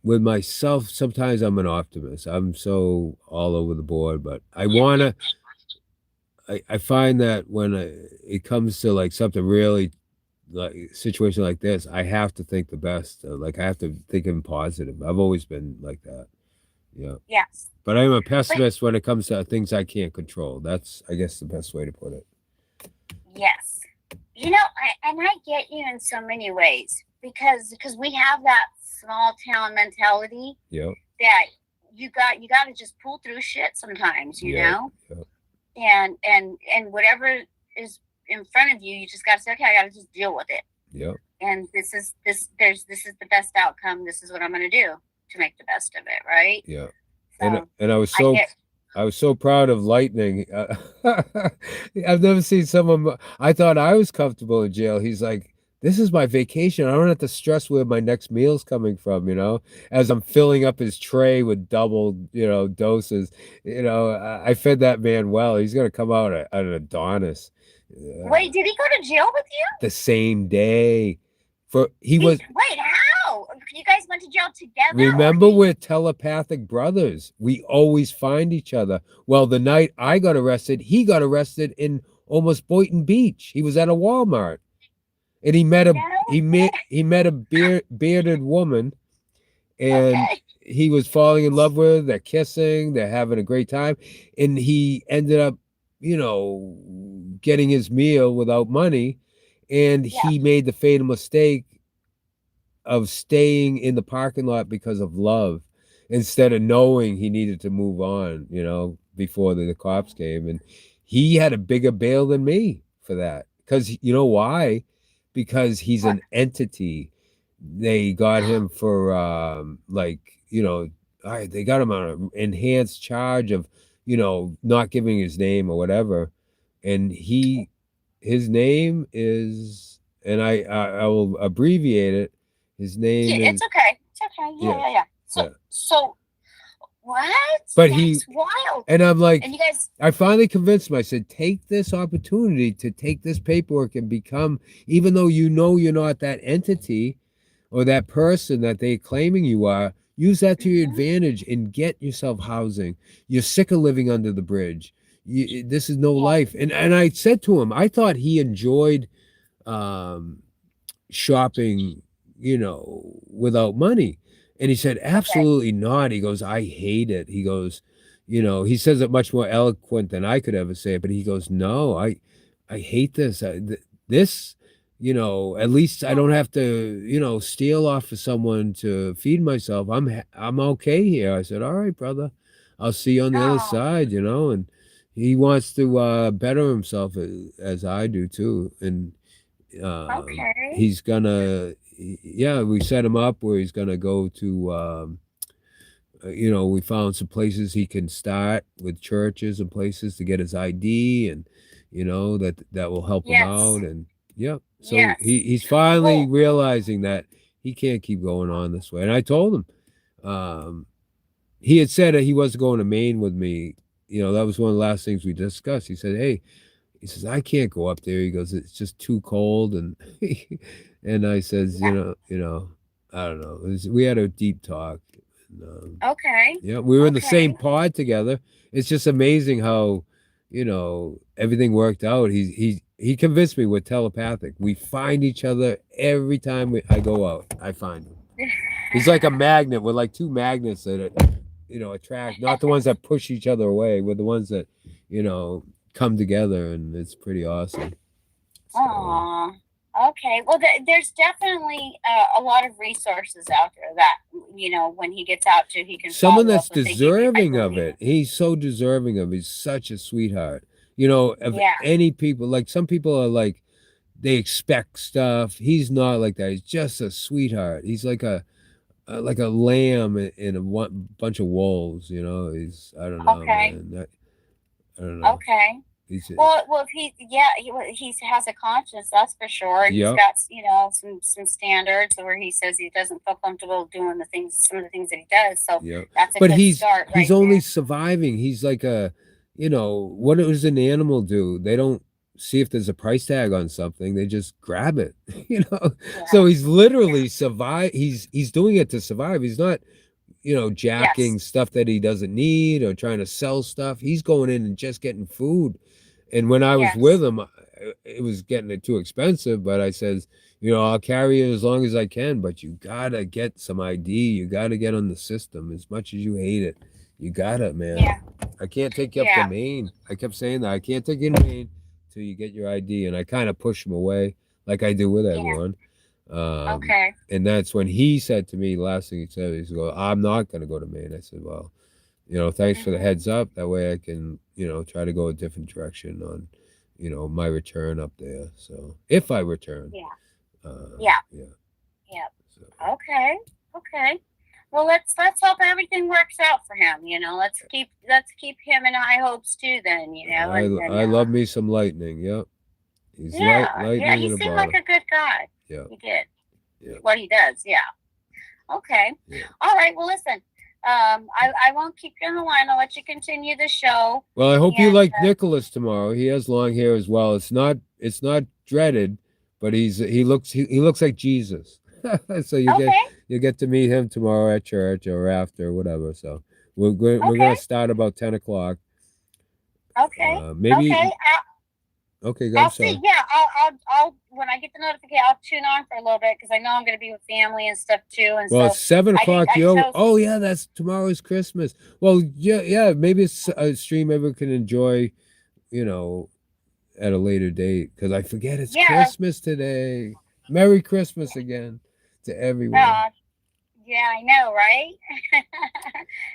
with myself, sometimes I'm an optimist. I'm so all over the board, but I find that when it comes to like something really like a situation like this, I have to think the best. Like I have to think in positive. I've always been like that. Yeah. Yes. But I'm a pessimist when it comes to things I can't control. That's, I guess, the best way to put it. Yes. I get you in so many ways because we have that small town mentality. Yeah. That you got to just pull through shit sometimes, you know? Yeah. And whatever is in front of you, you just got to say, okay, I got to just deal with it. Yep. And this is the best outcome. This is what I'm going to do to make the best of it, right? Yeah. So and I was so proud of Lightning. I've never seen someone. I thought I was comfortable in jail. He's like, this is my vacation. I don't have to stress where my next meal's coming from, as I'm filling up his tray with double, doses. I fed that man well. He's going to come out an Adonis. Wait, did he go to jail with you? The same day. Wait, how? You guys went to jail together? Remember, we're telepathic brothers. We always find each other. Well, the night I got arrested, he got arrested in almost Boynton Beach. He was at a Walmart, and he met a bearded woman, and Okay. he was falling in love with her. They're kissing. They're having a great time, and he ended up, getting his meal without money, and Yeah. he made the fatal mistake of staying in the parking lot because of love, instead of knowing he needed to move on, before the cops came. And he had a bigger bail than me for that. Because you know why? Because he's an entity. They got him for they got him on an enhanced charge of, not giving his name or whatever. And his name is, and I will abbreviate it. His name Yeah, is. it's okay. It's okay. Yeah. So what? But That's wild. And I'm like, and you guys, I finally convinced him. I said, take this opportunity to take this paperwork and become, even though you're not that entity or that person that they're claiming you are, use that to your advantage and get yourself housing. You're sick of living under the bridge. This is no life. And I said to him, I thought he enjoyed shopping, without money. And he said, absolutely not. He goes, I hate it. He goes, he says it much more eloquent than I could ever say it, but he goes, no, I hate this. This, at least I don't have to, steal off of someone to feed myself. I'm okay here. I said, all right, brother, I'll see you on the other side, and he wants to better himself as I do too. And he's gonna, we set him up where he's gonna go to, we found some places he can start with, churches and places, to get his ID, and that will help him out. And so he's finally realizing that he can't keep going on this way. And I told him, he had said that he wasn't going to Maine with me. That was one of the last things we discussed. He said, hey, he says, I can't go up there. He goes, it's just too cold. And and I says, I don't know. We had a deep talk. And, yeah, we were in the same pod together. It's just amazing how, everything worked out. He convinced me we're telepathic. We find each other every time I go out. I find him. He's like a magnet. We're like two magnets that attract, not the ones that push each other away. We're the ones that, come together, and it's pretty awesome. So. Okay. Well, there's definitely a lot of resources out there that, when he gets out to, he can. Someone that's deserving of it. He's so deserving of it. He's such a sweetheart. Of any people. Like, some people are like, they expect stuff. He's not like that. He's just a sweetheart. He's like a lamb in a bunch of wolves. He's, I don't know, man. I don't know. Okay. Well, if he has a conscience, that's for sure. And he's got, some standards where he says he doesn't feel comfortable doing some of the things that he does. So that's a good start. He's only surviving. He's like what does an animal do? They don't see if there's a price tag on something. They just grab it, So he's literally he's doing it to survive. He's not, jacking stuff that he doesn't need or trying to sell stuff. He's going in and just getting food. And when I was with him, it was getting it too expensive, but I says, I'll carry it as long as I can, but you gotta get some ID. You gotta get on the system. As much as you hate it, you gotta, man. I can't take you up to Maine. I kept saying that. I can't take you to Maine till you get your ID. And I kind of push him away, like I do with everyone. And that's when he said to me, last thing he said, he's go, I'm not going to go to Maine. I said, well, thanks for the heads up. That way I can, try to go a different direction on, my return up there. So if I return. So. Okay. Well, let's hope everything works out for him. Let's keep him in high hopes too. Then I love me some Lightning. Yep. He's lightning. He seemed like a good guy. Yeah. He did. Yeah. What he does. Yeah. Okay. Yeah. All right. Well, listen. I won't keep you on the line. I'll let you continue the show. Well, I hope you like Nicholas tomorrow. He has long hair as well. It's not dreaded, but he looks like Jesus. So you get to meet him tomorrow at church or after or whatever. So we're gonna start about 10 o'clock. Okay. Maybe. Okay. Okay, I'm I'll sorry. see. Yeah, I'll when I get the notification, I'll tune on for a little bit because I know I'm going to be with family and stuff too. And Well, so it's 7 o'clock. I chose. Oh yeah, that's tomorrow's Christmas. Well, yeah. Maybe it's a stream everyone can enjoy. You know, at a later date because I forget it's Yeah. Christmas today. Merry Christmas again to everyone. Uh, yeah, I know, right?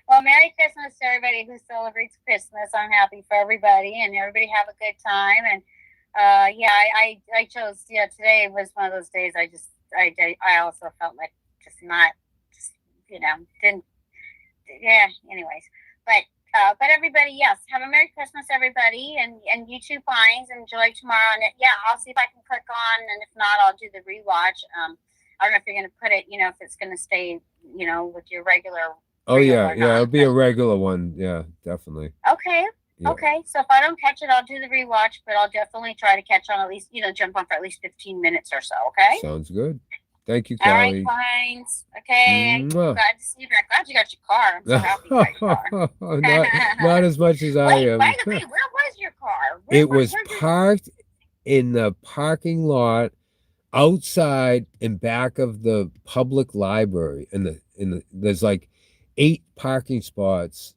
Well, Merry Christmas to everybody who celebrates Christmas. I'm happy for everybody, and everybody have a good time. And yeah, I chose. Yeah, today was one of those days. I also felt like just not, just didn't. Yeah. Anyways, but everybody, yes, have a Merry Christmas, everybody, and you too, Pines. Enjoy tomorrow, and yeah, I'll see if I can click on, and if not, I'll do the rewatch. I don't know if you're going to put it, if it's going to stay, with your regular. Oh yeah, it'll be a regular one. Yeah, definitely. Okay. Yeah. Okay, so if I don't catch it, I'll do the rewatch, but I'll definitely try to catch on at least, jump on for at least 15 minutes or so. Okay. Sounds good. Thank you, Callie. Callie. All right, Pines. Okay. Glad to see you back. Glad you got your car. I'm so happy you got your car. not as much as I am. By the way, where was your car? It was parked in the parking lot outside and back of the public library. There's like 8 parking spots,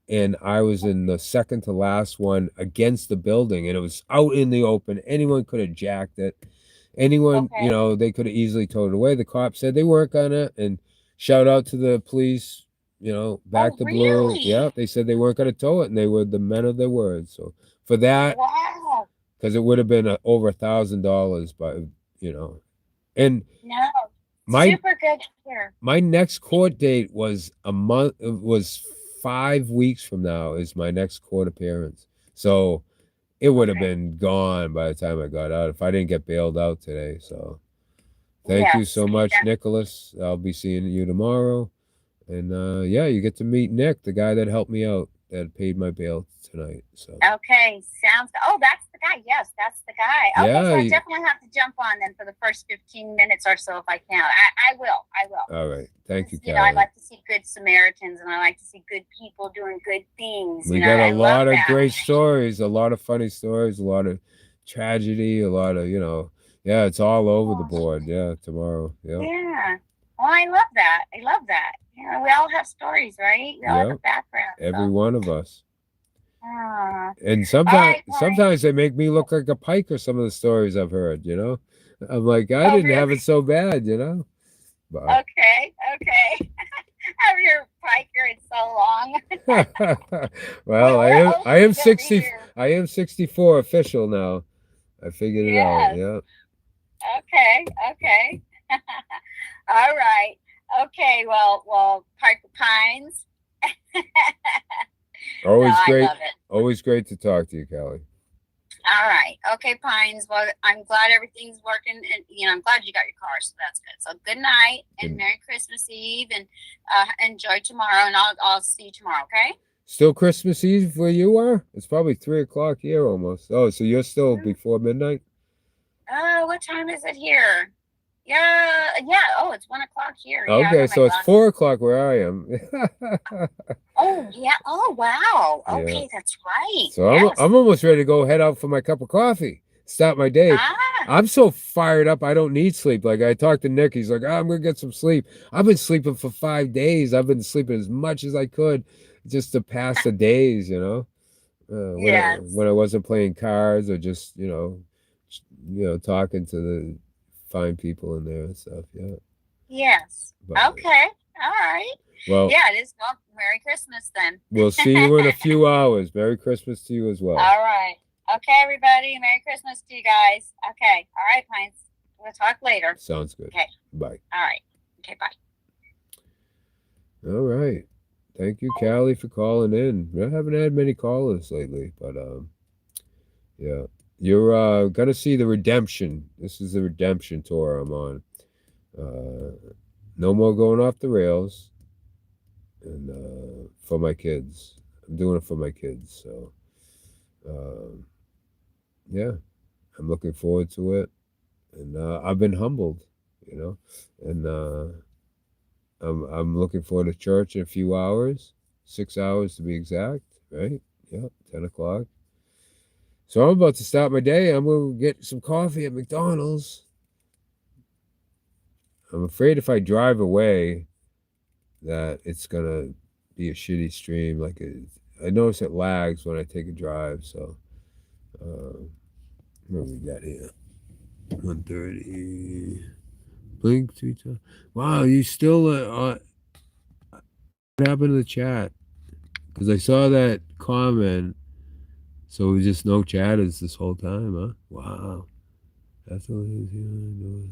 and I was in the second to last one against the building, and it was out in the open. Anyone could have jacked it. Anyone, they could have easily towed it away. The cops said they weren't gonna, and shout out to the police, back to Blue. Yeah, they said they weren't gonna tow it, and they were the men of their words. So for that, wow, because it would have been over $1,000, but and no, super good here. My next court date was a month. It was 5 weeks from now is my next court appearance. So it would have been gone by the time I got out if I didn't get bailed out today. So thank you so much, Nicholas. I'll be seeing you tomorrow. And yeah, you get to meet Nick, the guy that helped me out, that paid my bail tonight. So okay, sounds good. Oh, that's the guy. Yes, that's the guy. Okay, so I definitely have to jump on then for the first 15 minutes or so if I can. I will. All right. Thank you, Callie. I like to see good Samaritans, and I like to see good people doing good things. We got a lot of great stories, a lot of funny stories, a lot of tragedy, a lot of, yeah, it's all over the board. Yeah, tomorrow. Yeah. Yeah. Well, I love that. We all have stories, right? We all have a background. Every one of us. And sometimes they make me look like a pike or some of the stories I've heard, I'm like, I didn't have it so bad, But, okay. Have your piker in so long. Well, I am 60. I am 64 official now. I figured it out. Yeah. Okay. All right. Okay. Well, Parker Pines. Always great to talk to you, Callie. All right. Okay, Pines. Well, I'm glad everything's working, and I'm glad you got your car, so that's good. So good night and Merry Christmas Eve, and enjoy tomorrow, and I'll see you tomorrow. Okay. Still Christmas Eve where you are? It's probably 3 o'clock here almost. Oh, so you're still before midnight? What time is it here? Yeah. Oh, it's 1 o'clock here. Okay, so it's 4 o'clock where I am. Oh yeah. Oh wow. Okay, that's right. So I'm almost ready to go head out for my cup of coffee. Start my day. I'm so fired up. I don't need sleep. Like I talked to Nick. He's like, I'm gonna get some sleep. I've been sleeping for 5 days. I've been sleeping as much as I could just to pass the days. When I wasn't playing cards or just talking to the fine people in there and stuff. Yeah. Yes. Okay. All right. Well, yeah, it is. Well, Merry Christmas then. We'll see you in a few hours. Merry Christmas to you as well. All right. Okay, everybody. Merry Christmas to you guys. Okay. All right, Pines. We'll talk later. Sounds good. Okay. Bye. All right. Okay, bye. All right. Thank you, Callie, for calling in. I haven't had many callers lately, but yeah. You're gonna see the redemption. This is the redemption tour I'm on. No more going off the rails. And for my kids. I'm doing it for my kids. So yeah. I'm looking forward to it. And I've been humbled, and I'm looking forward to church in a few hours, 6 hours to be exact, right? Yeah, 10 o'clock. So I'm about to start my day. I'm going to get some coffee at McDonald's. I'm afraid if I drive away that it's going to be a shitty stream. Like I notice it lags when I take a drive. So what we got here? 1:30. Blink 3 times. Wow, you still what happened to the chat? Because I saw that comment. So it was just no chatters this whole time, huh? Wow. That's all it is.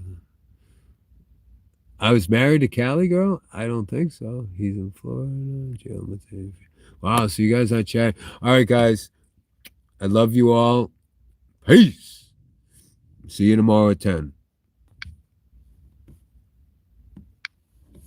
I was married to Cali girl? I don't think so. He's in Florida. Wow, so you guys are chatting. All right, guys. I love you all. Peace. See you tomorrow at 10.